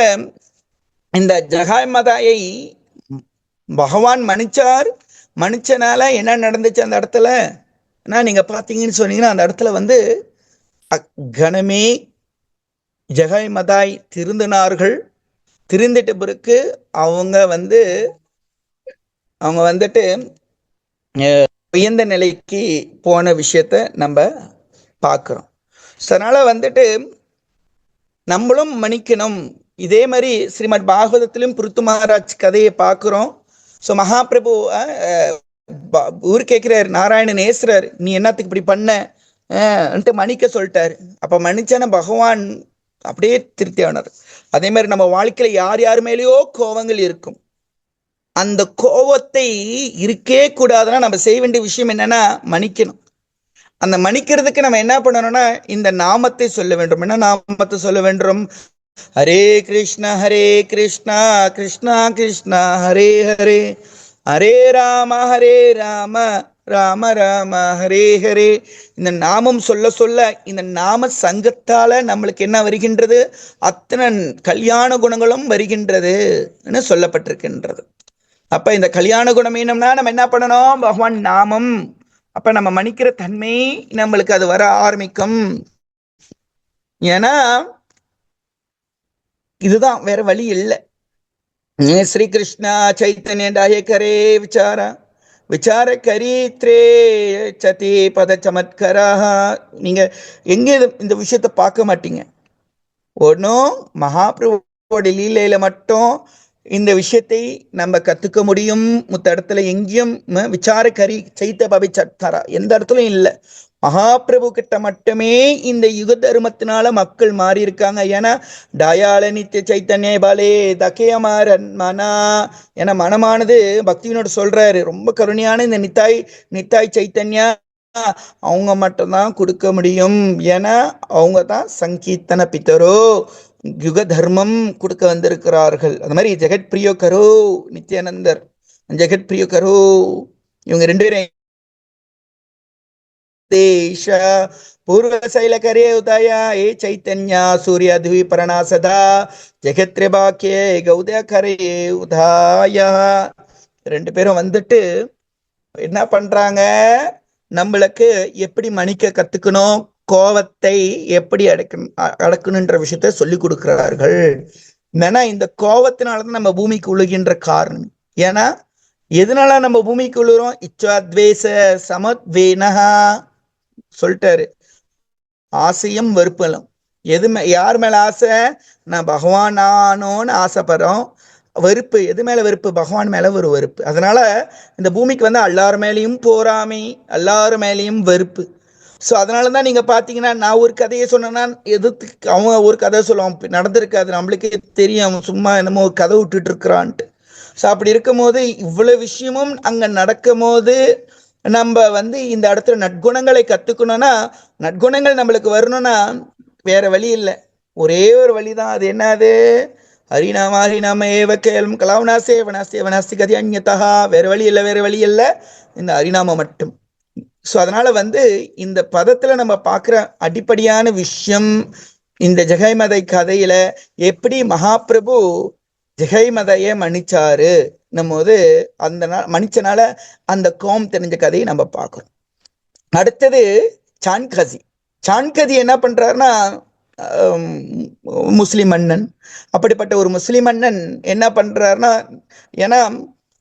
இந்த ஜகாய் மதாயை பகவான் மன்னிச்சனால என்ன நடந்துச்சு அந்த இடத்துல? நீங்க பாத்தீங்கன்னு சொன்னீங்கன்னா அந்த இடத்துல வந்து அக்கணமே ஜகாய் மதாய் திருந்தினார்கள். திருந்திட்ட பிறகு அவங்க வந்துட்டு உயர்ந்த நிலைக்கு போன விஷயத்த நம்ம பார்க்கிறோம். அதனால வந்துட்டு நம்மளும் மன்னிக்கணும். இதே மாதிரி ஸ்ரீமத் பாகவதத்திலும் பிருத்து மகாராஜ் கதையை பார்க்கிறோம். ஸோ மகாபிரபு ஊர் கேட்கிறார், நாராயணன் ஏசுறார், நீ என்னத்துக்கு இப்படி பண்ண மன்னிக்க சொல்லிட்டாரு. அப்ப மன்னிச்சான பகவான் அப்படியே திருப்தி ஆனார். அதே மாதிரி நம்ம வாழ்க்கையில யார் மேலேயோ கோபங்கள் இருக்கும். அந்த கோபத்தை இருக்கே கூடாதுன்னா நம்ம செய்ய வேண்டிய விஷயம் என்னன்னா மன்னிக்கணும். அந்த மன்னிக்கிறதுக்கு நம்ம என்ன பண்ணணும்னா இந்த நாமத்தை சொல்ல வேண்டும். என்ன நாமத்தை சொல்ல வேண்டும்? ஹரே கிருஷ்ணா கிருஷ்ணா கிருஷ்ணா ஹரே ஹரே, ஹரே ராம ராம ராம ஹரே ஹரே. இந்த நாமம் சொல்ல இந்த நாம சங்கத்தால நம்மளுக்கு என்ன வருகின்றது? அத்தனை கல்யாண குணங்களும் வருகின்றது சொல்லப்பட்டிருக்கின்றது. அப்ப இந்த கல்யாண குணம் வேணும்னா நம்ம என்ன பண்ணணும்? பகவான் நாமம். அப்ப நம்ம மன்னிக்கிற தன்மை நம்மளுக்கு அது வர ஆரம்பிக்கும். ஏன்னா இதுதான், வேற வழி இல்லை. ஸ்ரீ கிருஷ்ணா சைத்தன்ய கரே விசாரா விசார கரீத்ரே சதி பத சமத்கரா. நீங்க எங்க இந்த விஷயத்த பார்க்க மாட்டீங்க. ஒன்றும் மகாபிரபுவோட லீலையில மட்டும் இந்த விஷயத்தை நம்ம கத்துக்க முடியும். மத்த இடத்துல எங்கேயும் விசார கரி சைத்த பபி சட்கரா எந்த இடத்துலயும் இல்லை. மகாபிரபு கிட்ட மட்டுமே இந்த யுக தர்மத்தினால மக்கள் மாறி இருக்காங்க. ஏன்னா டயால நித்திய சைத்தன்ய பாலே தக்கையமாரன் மனா என மனமானது பக்திவினோட சொல்றாரு. ரொம்ப கருணையான இந்த நித்தாய் சைத்தன்யா அவங்க மட்டும்தான் கொடுக்க முடியும். ஏன்னா அவங்க தான் சங்கீர்த்தன பித்தரோ, யுக தர்மம் கொடுக்க வந்திருக்கிறார்கள். அது மாதிரி ஜெகத் பிரியோ கரோ நித்யானந்தர், ஜெகத் பிரியோ கரோ, இவங்க 2 பேரும் தேஷ பூர்வ சைல கரே உதயா ஏ சைத்தன்யா சூர்ய த்வீபரணா சதா ஜெகத்ரிபாக்கியே கௌதய கரே உதாயா. 2 பேரும் வந்துட்டு என்ன பண்றாங்க, நம்மளுக்கு எப்படி மன்னிக்க கத்துக்கணும், கோவத்தை எப்படி அடக்கணுன்ற விஷயத்த சொல்லி கொடுக்கிறார்கள். ஏன்னா இந்த கோவத்தினாலதான் நம்ம பூமிக்கு உழுகின்ற காரணம். ஏன்னா எதனால நம்ம பூமிக்கு உழுகிறோம்? இச்சாத்வேச சமத்வேனஹா சொல்லிட்டாரு. ஆசையும் வெறுப்பலும். யார் மேல ஆசை? நான் பகவான் ஆனோன்னு ஆசைப்படுறோம். வெறுப்பு எது மேல வெறுப்பு? பகவான் மேல ஒரு வெறுப்பு. அதனால இந்த பூமிக்கு வந்து எல்லார் மேலேயும் போராமை, எல்லார் மேலேயும் வெறுப்பு. ஸோ அதனாலதான் நீங்க பாத்தீங்கன்னா, நான் ஒரு கதையை சொன்னேன்னா எதிர்த்து அவன் ஒரு கதை சொல்லுவான், நடந்திருக்காது, நம்மளுக்கே தெரியும், அவன் சும்மா என்னமோ ஒரு கதை விட்டுட்டு இருக்கிறான்ட்டு. ஸோ அப்படி இருக்கும் போது இவ்வளவு விஷயமும் அங்க நடக்கும் போது நம்ம வந்து இந்த இடத்துல நற்குணங்களை கத்துக்கணும்னா, நற்குணங்கள் நம்மளுக்கு வரணும்னா வேற வழி இல்லை, ஒரே ஒரு வழிதான். அது என்னது? ஹரிநாம ஹரிநாம ஏவ கேலம் கலாவனாசே வனாஸ்தே வனாஸ்தி கதி அந்யதா. வேற வழி இல்லை, வேற வழி இல்லை, இந்த ஹரிநாம மட்டும். ஸோ அதனால வந்து இந்த பதத்துல நம்ம பார்க்குற அடிப்படையான விஷயம், இந்த ஜெகைமதை கதையில எப்படி மகாபிரபு ஜெகைமதைய மன்னிச்சாரு போது அந்த மன்னிச்சனால அந்த கோம் தெரிஞ்ச கதையை நம்ம பார்க்கிறோம். அடுத்தது சான்கதி. சான்கதி என்ன பண்றாருன்னா, முஸ்லிம் மன்னன். அப்படிப்பட்ட ஒரு முஸ்லிம் மன்னன் என்ன பண்றாருன்னா, ஏன்னா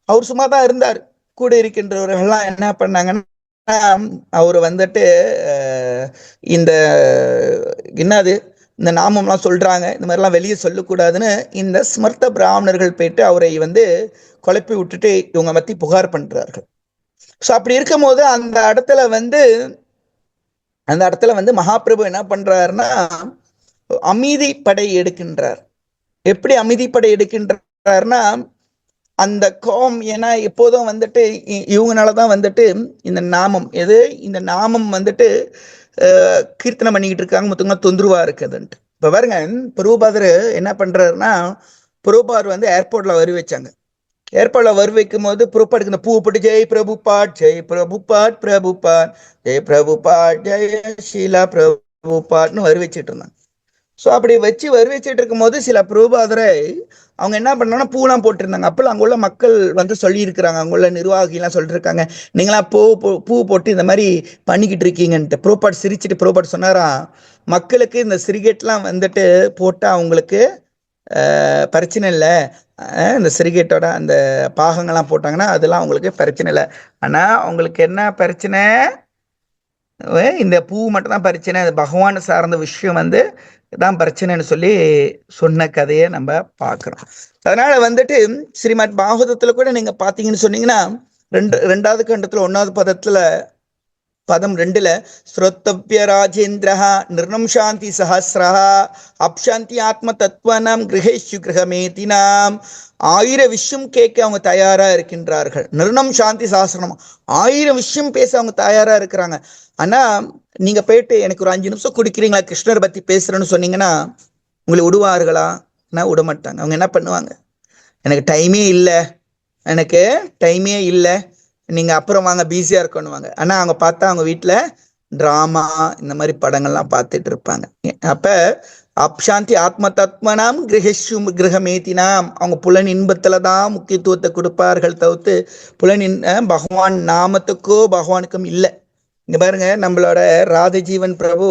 அவர் சும்மா தான் இருந்தார், கூட இருக்கின்றவர்கள்லாம் என்ன பண்ணாங்கன்னா, அவர் வந்துட்டு இந்த என்னது இந்த நாமம்லாம் சொல்றாங்க, இந்த மாதிரிலாம் வெளியே சொல்லக்கூடாதுன்னு இந்த ஸ்மர்த்த பிராமணர்கள் போயிட்டு அவரை வந்து குழப்பி விட்டுட்டு இவங்க பத்தி புகார் பண்றார்கள். ஸோ அப்படி இருக்கும் போது அந்த இடத்துல வந்து மகாபிரபு என்ன பண்றாருன்னா அமைதி படை எடுக்கின்றார். எப்படி அமைதி படை எடுக்கின்றார்னா, அந்த கோம், ஏன்னா எப்போதும் வந்துட்டு இவங்கனாலதான் வந்துட்டு இந்த நாமம் வந்துட்டு கீர்த்தனை பண்ணிக்கிட்டு இருக்காங்க, மொத்தமாக தொந்தரவா இருக்குதுன்ட்டு. இப்ப பாருங்க, பிரபுபாதர் என்ன பண்றாருன்னா, பிரபுபாதர் வந்து ஏர்போர்ட்ல வரி வச்சாங்க. ஏர்போர்ட்ல வரி வைக்கும் போது பிரபுபாடுக்கு இந்த பூ போட்டு ஜெய் பிரபுபாட் ஜெய் பிரபுபாட் பிரபுபாட் ஜெய் பிரபுபாட் ஜெய் ஷீலா பிரபுபாட்னு வரி வச்சுட்டு இருந்தாங்க. ஸோ அப்படி வரி வச்சுட்டு இருக்கும் போது சில பிரபுபாதரை அவங்க என்ன பண்ணாங்கன்னா பூலாம் போட்டிருந்தாங்க. அப்பெல்லாம் அங்குள்ள மக்கள் வந்து சொல்லியிருக்கிறாங்க, அங்குள்ள நிர்வாகிலாம் சொல்லியிருக்காங்க, நீங்களா பூ போட்டு இந்த மாதிரி பண்ணிக்கிட்டு இருக்கீங்கன்ட்டு. பிரபுபாட் சிரிச்சுட்டு பிரபுபாட் சொன்னாராம், மக்களுக்கு இந்த சிரிகெட்லாம் வந்துட்டு போட்டால் அவங்களுக்கு பிரச்சனை இல்லை, இந்த சிரிகெட்டோட அந்த பாகங்கள்லாம் போட்டாங்கன்னா அதெல்லாம் அவங்களுக்கு பிரச்சனை இல்லை. ஆனால் அவங்களுக்கு என்ன பிரச்சனை? இந்த பூ மட்டும் தான் பிரச்சனை, அது பகவான் சார்ந்த விஷயம் வந்து தான் பிரச்சனைன்னு சொல்லி சொன்ன கதையை நம்ம பார்க்கிறோம். அதனால வந்துட்டு ஸ்ரீமத் பாகவதத்துல கூட நீங்க பாத்தீங்கன்னு சொன்னீங்கன்னா, 2வது கண்டத்துல 1வது பதம் 2ல ஸ்ரோத்தவ்ய ராஜேந்திரஹா நிர்ணம் சாந்தி சஹஸ்ரஹா அப்சாந்தி ஆத்ம தத்துவனம் கிரகேஷு கிரகமேதினாம். 1000 விஷயம் கேட்க அவங்க தயாரா இருக்கின்றார்கள். நிர்ணம் சாந்தி சஹஸ்ரம், 1000 விஷயம் பேச அவங்க தயாரா இருக்கிறாங்க. ஆனா நீங்க போயிட்டு எனக்கு ஒரு 5 நிமிஷம் குடிக்கிறீங்களா, கிருஷ்ணர் பத்தி பேசுறேன்னு சொன்னீங்கன்னா உங்களை விடுவார்களா? விட மாட்டாங்க. அவங்க என்ன பண்ணுவாங்க, எனக்கு டைமே இல்லை, நீங்க அப்புறம் வாங்க, பிஸியா இருக்கணுவாங்க. ஆனா அவங்க பார்த்தா அவங்க வீட்டுல டிராமா இந்த மாதிரி படங்கள்லாம் பார்த்துட்டு இருப்பாங்க. அப்ப அப்சாந்தி ஆத்ம தத்மனாம் கிரகேஷு கிரகமேதினாம், அவங்க புலன் இன்பத்துலதான் முக்கியத்துவத்தை கொடுப்பார்கள் தவிர்த்து பகவான் நாமத்துக்கோ பகவானுக்கும் இல்லை. இங்க பாருங்க, நம்மளோட ராதஜீவன் பிரபு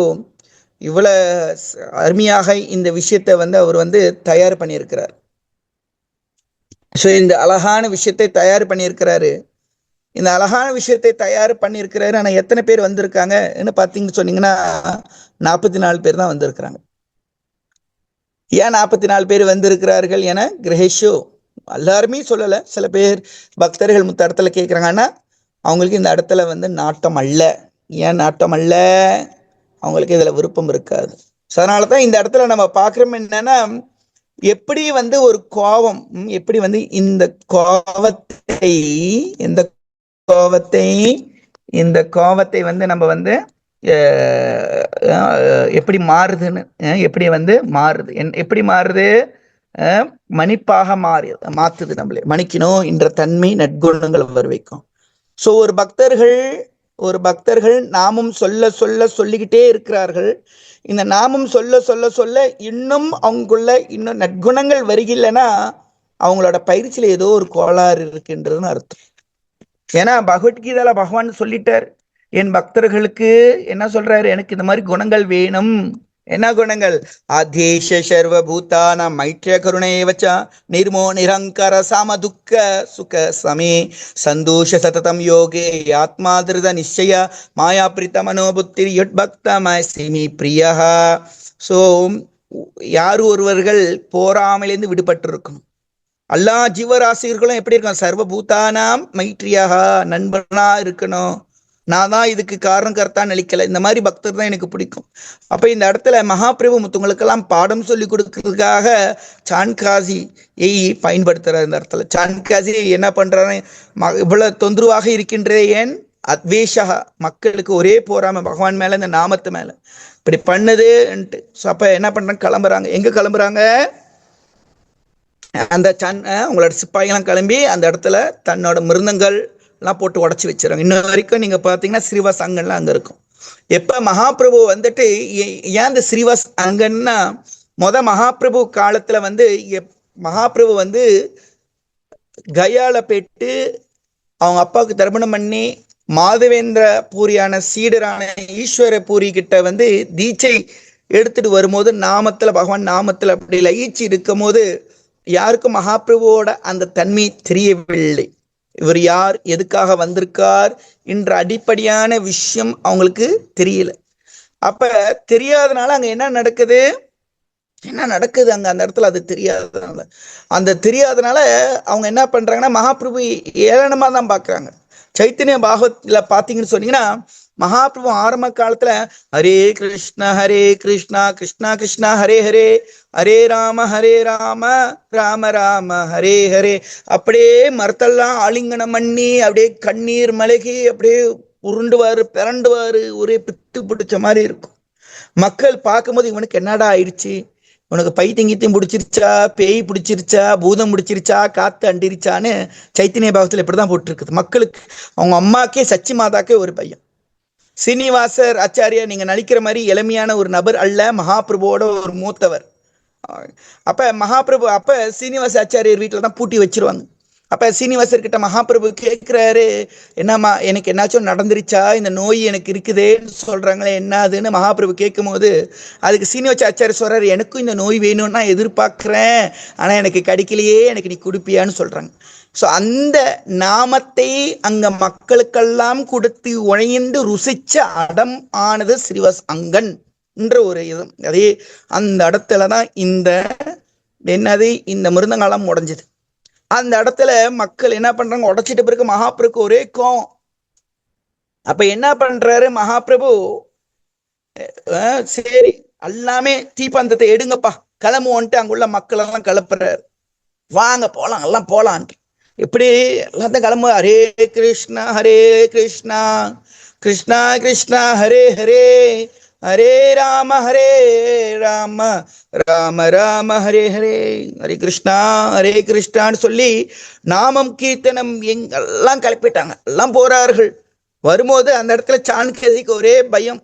இவ்வளவு அருமையாக இந்த விஷயத்தை வந்து அவர் வந்து தயார் பண்ணியிருக்கிறார். ஸோ இந்த அழகான விஷயத்தை தயார் பண்ணியிருக்கிறாரு. இந்த அழகான விஷயத்தை தயார் பண்ணியிருக்கிறாரு. ஆனால் எத்தனை பேர் வந்திருக்காங்கன்னு பார்த்தீங்கன்னு சொன்னீங்கன்னா 44 பேர் தான் வந்திருக்கிறாங்க. ஏன் 44 பேர் வந்திருக்கிறார்கள் என கிரகேஷோ எல்லாருமே சொல்லலை. சில பேர் பக்தர்கள் மற்ற இடத்துல கேட்குறாங்கன்னா அவங்களுக்கு இந்த இடத்துல வந்து நாட்டம் அல்ல. ஏன் நாட்டம் அல்ல? அவங்களுக்கு இதில் விருப்பம் இருக்காது. ஸோ அதனால தான் இந்த இடத்துல நம்ம பார்க்குறோம் என்னன்னா, எப்படி வந்து ஒரு கோபம், எப்படி வந்து இந்த கோபத்தை வந்து நம்ம வந்து எப்படி மாறுதுன்னு, எப்படி வந்து மாறுது, எப்படி மாறுது, மன்னிப்பாக மாத்துது. நம்மளே மன்னிக்கணும் என்ற தன்மை நற்குணங்கள் வர வைக்கும். ஸோ ஒரு பக்தர்கள் நாமும் சொல்லிக்கிட்டே இருக்கிறார்கள். இந்த நாமும் சொல்ல இன்னும் அவங்களுக்குள்ள இன்னும் நற்குணங்கள் வருகில்லைன்னா அவங்களோட பயிற்சியில ஏதோ ஒரு கோளாறு இருக்குன்றதுன்னு அர்த்தம். ஏன்னா பகவத்கீதால பகவான் சொல்லிட்டார், என் பக்தர்களுக்கு என்ன சொல்றாரு, எனக்கு இந்த மாதிரி குணங்கள் வேணும். என்ன குணங்கள்? ஆதேஷ சர்வபூதான மைத்ரிய கருணேவச்ச நிர்மோ நிரங்கர சம துக்க சுக சமே சந்தோஷ சததம் யோகே ஆத்மாதிருத நிச்சய மாயா பிரித்த மனோபுத்திரி யுட்பக்தமசிமி பிரியா. ஸோ யார் ஒருவர்கள் போராமலேருந்து விடுபட்டு இருக்கணும். எல்லா ஜீவராசிகளும் எப்படி இருக்கணும்? சர்வபூதானாம் மைத்ரியாக நண்பனா இருக்கணும். நான் தான் இதுக்கு காரணம் கர்த்தான் நினைக்கல. இந்த மாதிரி பக்தர் தான் எனக்கு பிடிக்கும். அப்ப இந்த இடத்துல மகாபிரபு முத்துங்களுக்கெல்லாம் பாடம் சொல்லி கொடுக்கறதுக்காக சான்காசியை பயன்படுத்துறாரு. இந்த இடத்துல சான்காசி என்ன பண்றாரு, இவ்வளவு தொந்தரவாக இருக்கின்றே ஏன் அத்வேஷா, மக்களுக்கு ஒரே போறாம பகவான் மேல இந்த நாமத்து மேல இப்படி பண்ணுதுன்ட்டு. ஸோ அப்ப என்ன பண்றாங்க, கிளம்புறாங்க. எங்க கிளம்புறாங்க? அந்த உங்களோட சிப்பாயெல்லாம் கிளம்பி அந்த இடத்துல தன்னோட மிருந்தங்கள் எல்லாம் போட்டு உடச்சி வச்சிருக்காங்க. இன்னும் வரைக்கும் நீங்க பாத்தீங்கன்னா ஸ்ரீவாஸ் அங்கன்லாம் அங்க இருக்கும். எப்ப மகாபிரபு வந்துட்டு ஏன் இந்த ஸ்ரீவாஸ் அங்கன்னா, மகாபிரபு காலத்துல வந்து மகாபிரபு வந்து கயால போயிட்டு அவங்க அப்பாவுக்கு தர்ப்பணம் பண்ணி மாதவேந்திர பூரியான சீடரான ஈஸ்வர பூரி கிட்ட வந்து தீட்சை எடுத்துட்டு வரும்போது நாமத்துல பகவான் நாமத்துல அப்படி லயிச்சு இருக்கும் போது யாருக்கும் மகாபிரபுவோட அந்த தன்மை தெரியவில்லை. இவர் யார், எதுக்காக வந்திருக்கார் என்ற அடிப்படையான விஷயம் அவங்களுக்கு தெரியல. அப்ப தெரியாதனால அங்க என்ன நடக்குது அங்க அந்த இடத்துல அது தெரியாதனால அவங்க என்ன பண்றாங்கன்னா மகாபிரபு ஏளனமா தான் பாக்குறாங்க. சைத்தன்ய பாகவத்ல பாத்தீங்கன்னு சொன்னீங்கன்னா மகாபிரபு ஆரம்ப காலத்துல ஹரே கிருஷ்ணா கிருஷ்ணா கிருஷ்ணா ஹரே ஹரே ஹரே ராம ராம ராம ஹரே ஹரே அப்படியே மரத்தெல்லாம் ஆலிங்கனம் பண்ணி அப்படியே கண்ணீர் மலகி அப்படியே உருண்டுவாரு பிறண்டுவாரு, ஒரே பித்து பிடிச்ச மாதிரி இருக்கும். மக்கள் பார்க்கும்போது இவனுக்கு என்னடா ஆயிடுச்சு, உனக்கு பைத்தியம் பிடிச்சிருச்சா, பேய் பிடிச்சிருச்சா, பூதம் பிடிச்சிருச்சா, காத்து அண்டிருச்சான்னு சைத்தன்ய பாகத்துல இப்படிதான் போட்டுருக்குது. மக்களுக்கு அவங்க அம்மாக்கே சச்சி மாதாக்கே ஒரு பையன். சீனிவாசர் ஆச்சாரியா நீங்க நினைக்கிற மாதிரி எளிமையான ஒரு நபர் அல்ல, மகாபிரபுவோட ஒரு மூத்தவர். அப்ப சீனிவாச ஆச்சாரியர் வீட்டுல தான் பூட்டி வச்சிருவாங்க. அப்ப சீனிவாசர் கிட்ட மகாபிரபு கேட்கிறாரு, என்னம்மா எனக்கு என்னாச்சும் நடந்துருச்சா, இந்த நோய் எனக்கு இருக்குதேன்னு சொல்றாங்களே என்னதுன்னு மகாபிரபு கேட்கும் போது அதுக்கு சீனிவாச ஆச்சாரியர் சொல்றாரு, எனக்கும் இந்த நோய் வேணும்னு நான் எதிர்பார்க்கிறேன், ஆனா எனக்கு கிடைக்கலையே, எனக்கு நீ குடிப்பியான்னு சொல்றாங்க. ஸோ அந்த நாமத்தை அங்க மக்களுக்கெல்லாம் கொடுத்து உழைந்து ருசிச்ச அடம் ஆனது ஸ்ரீவாஸ் அங்கன் என்ற ஒரு இது. அதே அந்த இடத்துலதான் இந்த மிருந்தங்காலம் உடைஞ்சது. அந்த இடத்துல மக்கள் என்ன பண்றாங்க, உடைச்சிட்ட பிறகு மகாபிரபுக்கு ஒரே கோவம். அப்ப என்ன பண்றாரு மகாபிரபு, சரி எல்லாமே தீப்பந்தத்தை எடுங்கப்பா கிளம்புவோன்ட்டு அங்குள்ள மக்கள் எல்லாம் கிளப்புறாரு. வாங்க போலாம், எல்லாம் போலான். எப்படி எல்லாத்தையும் கிளம்பு, ஹரே கிருஷ்ணா கிருஷ்ணா கிருஷ்ணா ஹரே ஹரே ஹரே ராம ராம ராம ஹரே ஹரே ஹரே கிருஷ்ணான்னு சொல்லி நாமம் கீர்த்தனம் எங்கெல்லாம் கிளப்பிட்டாங்க. எல்லாம் போறார்கள். வரும்போது அந்த இடத்துல சாணக்கியதிக்கு ஒரே பயம்.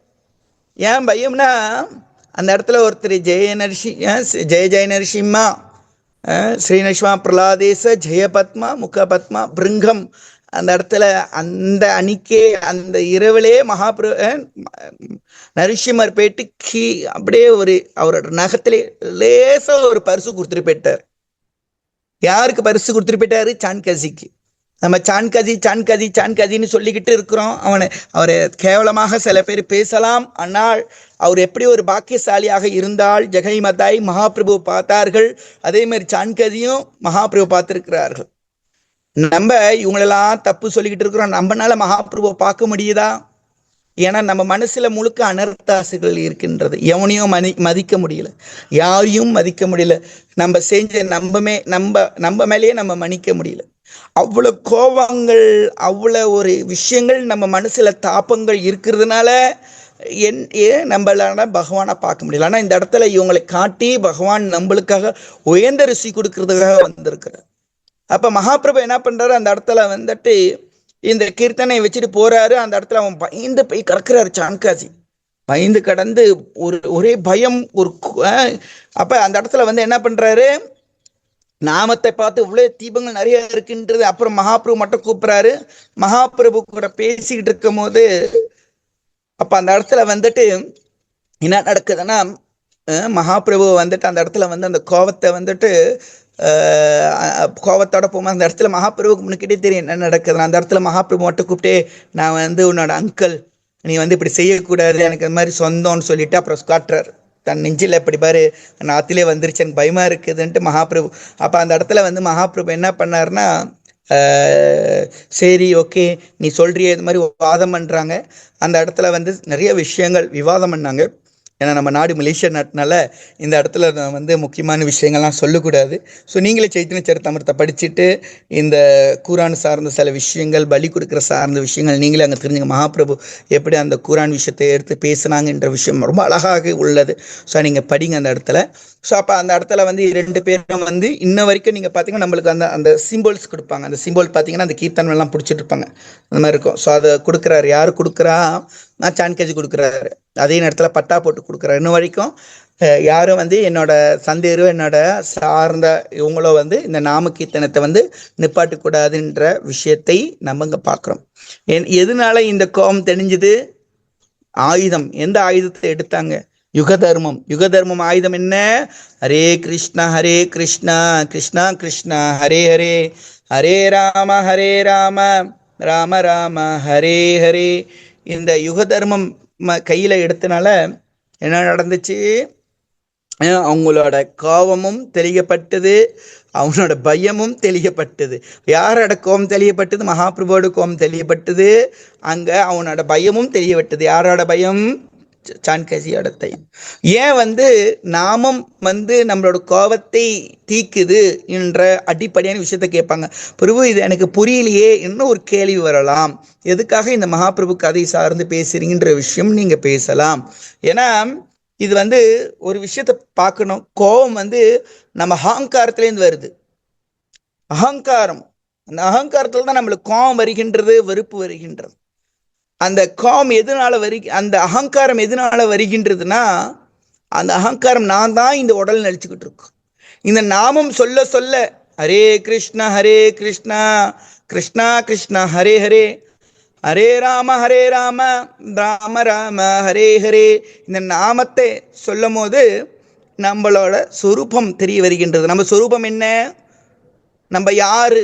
ஏன் பயம்னா, அந்த இடத்துல ஒருத்தர் ஜெய நரசிம்மா ஸ்ரீநஷ்மா பிரலாதேச ஜெயபத்மா முகபத்மா பிருங்கம் அந்த இடத்துல அந்த அன்னைக்கே அந்த இரவிலே நரசிம்மர் போயிட்டு அப்படியே அவரோட நகத்திலே லேசா ஒரு பரிசு கொடுத்துட்டு போயிட்டார். யாருக்கு பரிசு கொடுத்துட்டு போயிட்டாரு? சான்கசிக்கு. நம்ம சான்கதின்னு சொல்லிக்கிட்டு இருக்கிறோம். அவரை கேவலமாக சில பேர் பேசலாம். ஆனால் அவர் எப்படி ஒரு பாக்கியசாலியாக இருந்தால் ஜெகை மதாய் மகாபிரபு பார்த்தார்கள். அதே மாதிரி சான்கதியும் மகாபிரபு பார்த்திருக்கிறார்கள். நம்ம இவங்களெல்லாம் தப்பு சொல்லிக்கிட்டு இருக்கிறோம். நம்மனால மகாபிரபு பார்க்க முடியுதா? ஏன்னா நம்ம மனசுல முழுக்க அனர்த்தாசுகள் இருக்கின்றது. எவனையும் மதிக்க முடியல, யாரையும் மதிக்க முடியல. நம்ம செஞ்ச நம்ம மேலேயே நம்ம மன்னிக்க முடியல. அவ்வளவு கோபங்கள், அவ்வளவு ஒரு விஷயங்கள் நம்ம மனசுல தாப்பங்கள் இருக்கிறதுனால ஏன் நம்மளால பகவானை பார்க்க முடியல. ஆனா இந்த இடத்துல இவங்களை காட்டி பகவான் நம்மளுக்காக உயர்ந்த ருசி கொடுக்கறதுக்காக வந்திருக்கிறார். அப்ப மகாபிரபு என்ன பண்றாரு? அந்த இடத்துல வந்துட்டு இந்த கீர்த்தனை வச்சுட்டு போறாரு. அந்த இடத்துல அவன் பயந்து போய் கிடக்குறாரு. சான்காசி பயந்து கடந்து ஒரே பயம். அப்ப அந்த இடத்துல வந்து என்ன பண்றாரு? நாமத்தை பார்த்து இவ்வளவு தீபங்கள் நிறைய இருக்குன்றது. அப்புறம் மகாபிரபு மட்டும் கூப்பிடுறாரு. மகாபிரபு கூட பேசிக்கிட்டு இருக்கும் போது அப்ப அந்த இடத்துல வந்துட்டு என்ன நடக்குதுன்னா, மகாபிரபு வந்துட்டு அந்த இடத்துல வந்து அந்த கோபத்தை வந்துட்டு கோபத்தோட போகும்போது அந்த இடத்துல மகாபிரபுக்கு முன்னுக்கிட்டே தெரியும் என்ன நடக்குதுன்னா, அந்த இடத்துல மகாபிரபு மட்டும் கூப்பிட்டே, நான் வந்து உன்னோட அங்கிள், நீ வந்து இப்படி செய்யக்கூடாது, எனக்கு அது மாதிரி சொந்தம்னு சொல்லிட்டு அப்புறம் காட்டுறாரு தன் நெஞ்சில். இப்படி பாரு, நாத்திலே வந்துருச்சு, எனக்கு பயமா இருக்குதுன்ட்டு மகாபிரபு. அப்ப அந்த இடத்துல வந்து மகாபிரபு என்ன பண்ணாருன்னா, சரி ஓகே நீ சொல்றிய, இது மாதிரி வாதம் பண்றாங்க. அந்த இடத்துல வந்து நிறைய விஷயங்கள் விவாதம் பண்ணாங்க. ஏன்னா நம்ம நாடு மலேசியா நாட்டுனால இந்த இடத்துல வந்து முக்கியமான விஷயங்கள்லாம் சொல்லக்கூடாது. ஸோ நீங்களே சைத்தன்ய சரிதாமிரத்தை படிச்சுட்டு இந்த குரான் சார்ந்த சில விஷயங்கள், பலி கொடுக்குற சார்ந்த விஷயங்கள் நீங்களே அங்கே தெரிஞ்சுங்க. மகாபிரபு எப்படி அந்த குரான் விஷயத்தை எடுத்து பேசுனாங்கன்ற விஷயம் ரொம்ப அழகாக உள்ளது. ஸோ நீங்கள் படிங்க அந்த இடத்துல. ஸோ அப்போ அந்த இடத்துல வந்து 2 பேரும் வந்து இன்ன வரைக்கும் நீங்கள் பார்த்தீங்கன்னா நம்மளுக்கு அந்த சிம்பிள்ஸ் கொடுப்பாங்க. அந்த சிம்பிள் பார்த்தீங்கன்னா அந்த கீர்த்தனெல்லாம் பிடிச்சிட்டு இருப்பாங்க, அந்த மாதிரி இருக்கும். ஸோ அதை கொடுக்குறாரு. யார் கொடுக்குறா? நான் சான்கேஜி கொடுக்குறாரு. அதே நேரத்தில் பட்டா போட்டு கொடுக்குறாரு. இன்ன வரைக்கும் யாரும் வந்து என்னோட சந்தேகம், என்னோட சார்ந்த இவங்களோ வந்து இந்த நாம கீர்த்தனத்தை வந்து நிப்பாட்டக்கூடாதுன்ற விஷயத்தை நம்ம இங்கே பார்க்குறோம். எதனால இந்த கோபம் தெரிஞ்சுது? ஆயுதம். எந்த ஆயுதத்தை எடுத்தாங்க? யுக தர்மம் ஆயுதம் என்ன? ஹரே கிருஷ்ணா கிருஷ்ணா கிருஷ்ணா ஹரே ஹரே, ஹரே ராம ராம ராம ஹரே ஹரே. இந்த யுக தர்மம் கையில எடுத்தனால என்ன நடந்துச்சு? அவங்களோட கோபமும் தெளியப்பட்டது, அவனோட பயமும் தெளியப்பட்டது. யாரோட கோபம் தெளியப்பட்டது? மகாபிரபுவோட கோபம் தெளியப்பட்டது. அங்க அவனோட பயமும் தெளியப்பட்டது. யாரோட பயம்? சான்கசியோட பயம். ஏன் வந்து நாமம் வந்து நம்மளோட கோபத்தை தீக்குது என்ற அடிப்படையான விஷயத்த கேட்பாங்க. பிரபு இது எனக்கு புரியலையே, இன்னும் ஒரு கேள்வி வரலாம். எதுக்காக இந்த மகாபிரபு கதை சார்ந்து பேசுறீங்கன்ற விஷயம் நீங்க பேசலாம். ஏன்னா இது வந்து ஒரு விஷயத்த பார்க்கணும். கோபம் வந்து நம்ம அகங்காரத்திலேருந்து வருது. அகங்காரம், அந்த அகங்காரத்துல தான் நம்மளுக்கு கோபம் வருகின்றது, வெறுப்பு வருகின்றது. அந்த கோபம் எதனால அந்த அகங்காரம் எதனால வருகின்றதுன்னா, அந்த அகங்காரம் நான் தான் இந்த உடல் நடிச்சுக்கிட்டு இருக்கோம். இந்த நாமம் சொல்ல சொல்ல ஹரே கிருஷ்ணா கிருஷ்ணா கிருஷ்ணா ஹரே ஹரே, ஹரே ராம ராம ராம ஹரே ஹரே, இந்த நாமத்தை சொல்லும் போது நம்மளோட சொரூபம் தெரிய வருகின்றது. நம்ம சொரூபம் என்ன? நம்ம யாரு?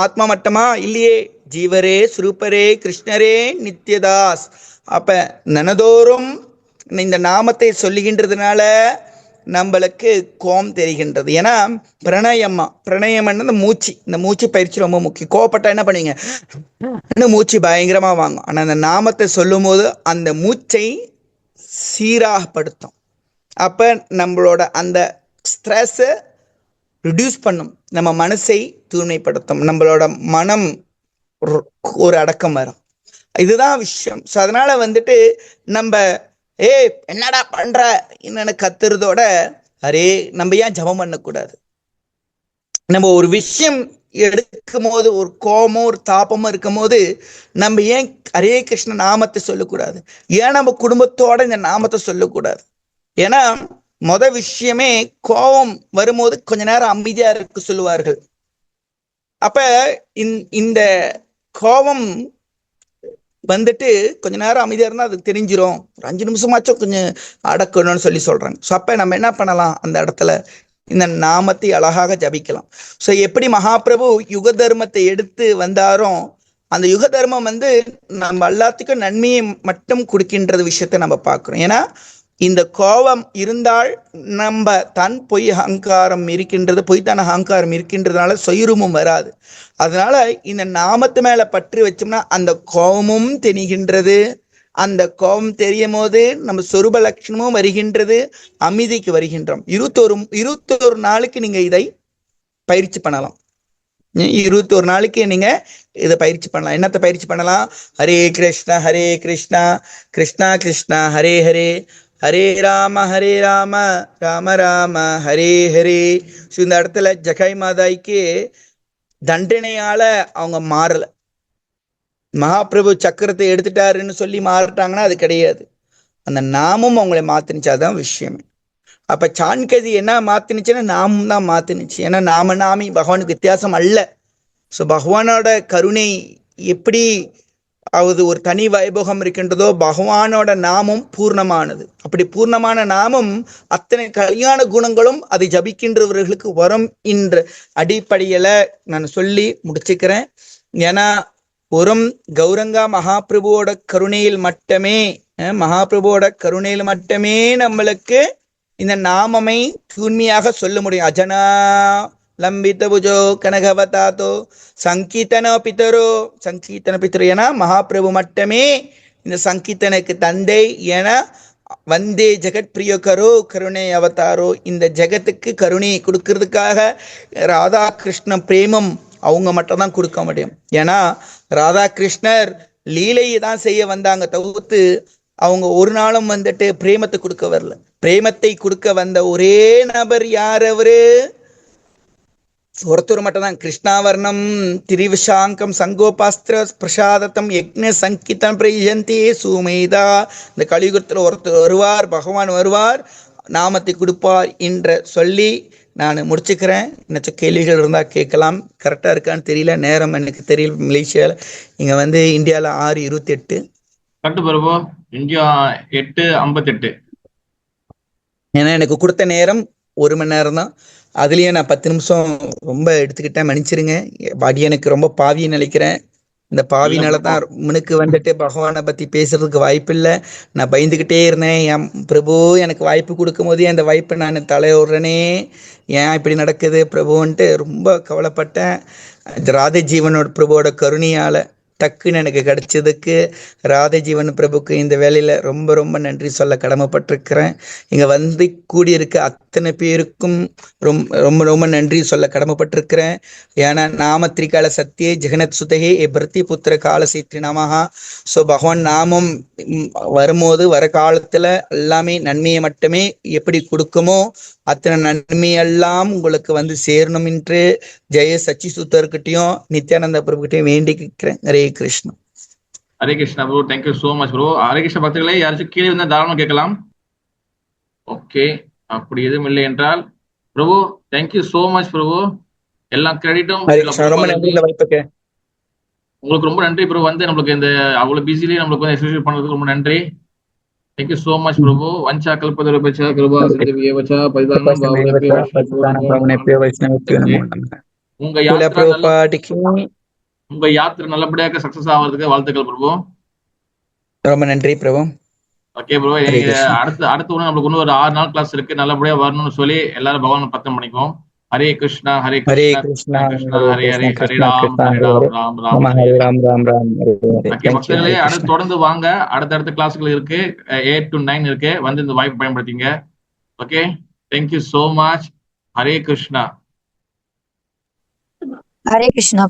ஆத்மா மட்டமா? இல்லையே. ஜீவரே சுரூப்பரே கிருஷ்ணரே நித்யதாஸ். அப்ப நனதோறும் இந்த நாமத்தை சொல்லுகின்றதுனால நம்மளுக்கு கோபம் தெரிகின்றது. ஏன்னா பிரணயம்னு மூச்சு, இந்த மூச்சு பயிற்சி ரொம்ப முக்கியம். கோபப்பட்டா என்ன பண்ணுவீங்க? மூச்சு பயங்கரமா வாங்கும். ஆனா அந்த நாமத்தை சொல்லும் போது அந்த மூச்சை சீராகப்படுத்தும். அப்ப நம்மளோட அந்த ஸ்ட்ரெஸ் ரிடியூஸ் பண்ணும், நம்ம மனசை தூய்மைப்படுத்தும், நம்மளோட மனம் ஒரு அடக்கம் வரும். இதுதான் விஷயம். ஸோ அதனால வந்துட்டு நம்ம என்னடா பண்ற என்னன்னு கத்துறதோட, அரே நம்ம ஏன் ஜபம் பண்ணக்கூடாது? நம்ம ஒரு விஷயம் எடுக்கும் போது, ஒரு கோபமோ ஒரு தாபமோ இருக்கும் போது நம்ம ஏன் ஹரே கிருஷ்ண நாமத்தை சொல்லக்கூடாது? ஏன் நம்ம குடும்பத்தோட இந்த நாமத்தை சொல்லக்கூடாது? ஏன்னா விஷயமே கோபம் வரும்போது கொஞ்ச நேரம் அமைதியா இருக்க சொல்லுவார்கள். அப்ப இந்த கோபம் வந்துட்டு கொஞ்ச நேரம் அமைதியா இருந்தா அது தெரிஞ்சிரும், ஒரு 5 நிமிஷமாச்சும் கொஞ்சம் அடக்கணும்னு சொல்றாங்க. ஸோ அப்ப நம்ம என்ன பண்ணலாம், அந்த இடத்துல இந்த நாமத்தை அழகாக ஜபிக்கலாம். ஸோ எப்படி மகாபிரபு யுக தர்மத்தை எடுத்து வந்தாரோ அந்த யுக தர்மம் வந்து நம்ம எல்லாத்துக்கும் நன்மையை மட்டும் கொடுக்கின்றது விஷயத்தை நம்ம பார்க்கிறோம். ஏன்னா இந்த கோபம் இருந்தால் நம்ம தன் பொய் அகங்காரம் இருக்கின்றது, பொய்த்தான அகங்காரம் இருக்கின்றதுனால சொயிரமும் வராது. அதனால இந்த நாமத்து மேல பற்று வச்சோம்னா அந்த கோபமும் தெனிகின்றது. அந்த கோபம் தெரியும் போது நம்ம சொரூப லட்சணமும் வருகின்றது, அமைதிக்கு வருகின்றோம். 21 நாளுக்கு நீங்க இதை பயிற்சி பண்ணலாம். 21 நாளைக்கு நீங்க இதை பயிற்சி பண்ணலாம். என்னத்தை பயிற்சி பண்ணலாம்? ஹரே கிருஷ்ணா கிருஷ்ணா கிருஷ்ணா ஹரே ஹரே, ஹரே ராம ராம ராம ஹரே ஹரே. ஸோ இந்த இடத்துல ஜெகை மாதாய்க்கு தண்டனையால அவங்க மாறல. மகாபிரபு சக்கரத்தை எடுத்துட்டாருன்னு சொல்லி மாறிட்டாங்கன்னா அது கிடையாது. அந்த நாமும் அவங்களை மாத்தினுச்சாதான் விஷயம். அப்ப சான்கதி என்ன மாத்தினுச்சுன்னா நாமும் தான் மாத்தினுச்சு. ஏன்னா நாமி பகவானுக்கு வித்தியாசம் அல்ல. ஸோ பகவானோட கருணை எப்படி அது ஒரு தனி வைபோகம் இருக்கின்றதோ பகவானோட நாமும் பூர்ணமானது. அப்படி பூர்ணமான நாமும் அத்தனை கல்யாண குணங்களும் அதை ஜபிக்கின்றவர்களுக்கு வரும் என்ற அடிப்படையில நான் சொல்லி முடிச்சுக்கிறேன். ஏன்னா கௌரங்கா மகாபிரபுவோட கருணையில் மட்டுமே நம்மளுக்கு இந்த நாமமை தூய்மையாக சொல்ல முடியும். அஜனா லம்பித புஜோ கனகவதாதோ சங்கீர்த்தன பித்தரோ என மகாபிரபு மட்டுமே இந்த சங்கீர்த்தனுக்கு தந்தை என வந்தே ஜெகத் பிரியகரோ கருணை அவதாரோ. இந்த ஜெகத்துக்கு கருணை கொடுக்கறதுக்காக ராதா கிருஷ்ண பிரேமம் அவங்க மட்டும் தான் கொடுக்க முடியும். ஏன்னா ராதா கிருஷ்ணர் லீலையை தான் செய்ய வந்தாங்க தவிர்த்து அவங்க ஒரு நாளும் வந்துட்டு பிரேமத்தை கொடுக்க வரல. பிரேமத்தை கொடுக்க வந்த ஒரே நபர் யார்? அவரு ஒருத்தர் மட்டும் தான். கிருஷ்ணாவர்ணம் திரிவிஷாங்கம் சங்கோபாஸ்திர பிரசாதத்தம் யக்ஞ சங்கீதம் பிரயந்தி சுமேதா. இந்த கலியுகத்தில் ஒருத்தர் வருவார், பகவான் வருவார், நாமத்தை கொடுப்பார் என்று சொல்லி நான் முடிச்சுக்கிறேன். என்ன கேள்விகள் இருந்தால் கேட்கலாம். கரெக்டாக இருக்கான்னு தெரியல, நேரம் எனக்கு தெரியல. மலேசியாவில் இங்கே வந்து இந்தியாவில் 6:28 கட்டு பிரபு, இந்தியா 8:58. ஏன்னா எனக்கு கொடுத்த நேரம் 1 மணி நேரம் தான். அதுலயே நான் 10 நிமிஷம் ரொம்ப எடுத்துக்கிட்டேன், மன்னிச்சிருங்க. எனக்கு ரொம்ப பாவின்னு நினைக்கிறேன். இந்த பாவினால தான் முனுக்கு வந்துட்டு பகவானை பத்தி பேசுறதுக்கு வாய்ப்பு இல்லை. நான் பயந்துகிட்டே இருந்தேன். என் பிரபு எனக்கு வாய்ப்பு கொடுக்கும் போதே அந்த வாய்ப்பை நான் தலையோடுறேனே, ஏன் இப்படி நடக்குது பிரபுன்ட்டு ரொம்ப கவலைப்பட்டேன். ராதை ஜீவனோட பிரபுவோட கருணையால டக்குன்னு எனக்கு கிடைச்சதுக்கு ராதை ஜீவன் பிரபுக்கு இந்த வேலையில ரொம்ப ரொம்ப நன்றி சொல்ல கடமைப்பட்டிருக்கிறேன். இங்க வந்து கூடியிருக்க அத்தனை பேருக்கும் ரொம்ப ரொம்ப ரொம்ப நன்றி சொல்ல கடமைப்பட்டிருக்கிறேன். ஏன்னா நாம திரிகால சத்தியே ஜெகநத் சுதகே ஏ பிரத்தி புத்திர கால சீத்ரி நமஹா. ஸோ பகவான் நாமம் வரும்போது வர காலத்துல எல்லாமே நன்மையை மட்டுமே எப்படி கொடுக்குமோ அத்தனை நன்மையெல்லாம் உங்களுக்கு வந்து சேரணும் என்று ஜெய சச்சி சுத்தர்கிட்டையும் நித்யானந்த பிரபுகிட்டையும் வேண்டிக்கிறேன். Hare Krishna. Hare Krishna bro, thank you so much bro. Hare Krishna பக்தர்களே, யாராச்சும் கீழே இருந்தால் தாராளமாக கேட்கலாம். ஓகே, அப்படி எதுவும் இல்லை என்றால் பிரபு தேங்க்யூ சோ மச் பிரபு. எல்லா கிரெடிட்டும் உங்களுக்கு ரொம்ப நன்றி பிரபு. வந்து நம்மளுக்கு இந்த அவ்வளவு பிஸிலேயே நம்மளுக்கு வந்து எக்ஸசைஸ் பண்ணதுக்கு ரொம்ப நன்றி. Thank you so much, Prabhu. Vancha kalpadurabhacha kripa sindhavyevacha paridanam bhavanebhyo vaishnavebhyo உங்க யாத்திரை நல்லபடியாக சக்சஸ் ஆகிறதுக்கு வாழ்த்துக்கள் பிரபு. ரொம்ப நன்றி பிரபு. ஓகே ப்ரோ, அடுத்து ஒன்று நம்மளுக்கு இன்னும் ஒரு 6 நாள் கிளாஸ் இருக்கு. நல்லபடியா வரணும்னு சொல்லி எல்லாரும் பகவான் பத்தம் பண்ணிக்குவோம். ஹரே கிருஷ்ணா ஹரே கிருஷ்ணா கிருஷ்ணா ஹரே ஹரே, ஹரே ராம் ராம் ராம் ராம். ஓகே பக்தர்களே, அடுத்து தொடர்ந்து வாங்க. அடுத்தடுத்த கிளாஸ்கள் இருக்கு, 8 to 9 இருக்கு. வந்து இந்த வாய்ப்பு பயன்படுத்திங்க. Okay, thank you so much. Hare Krishna. Hare Krishna.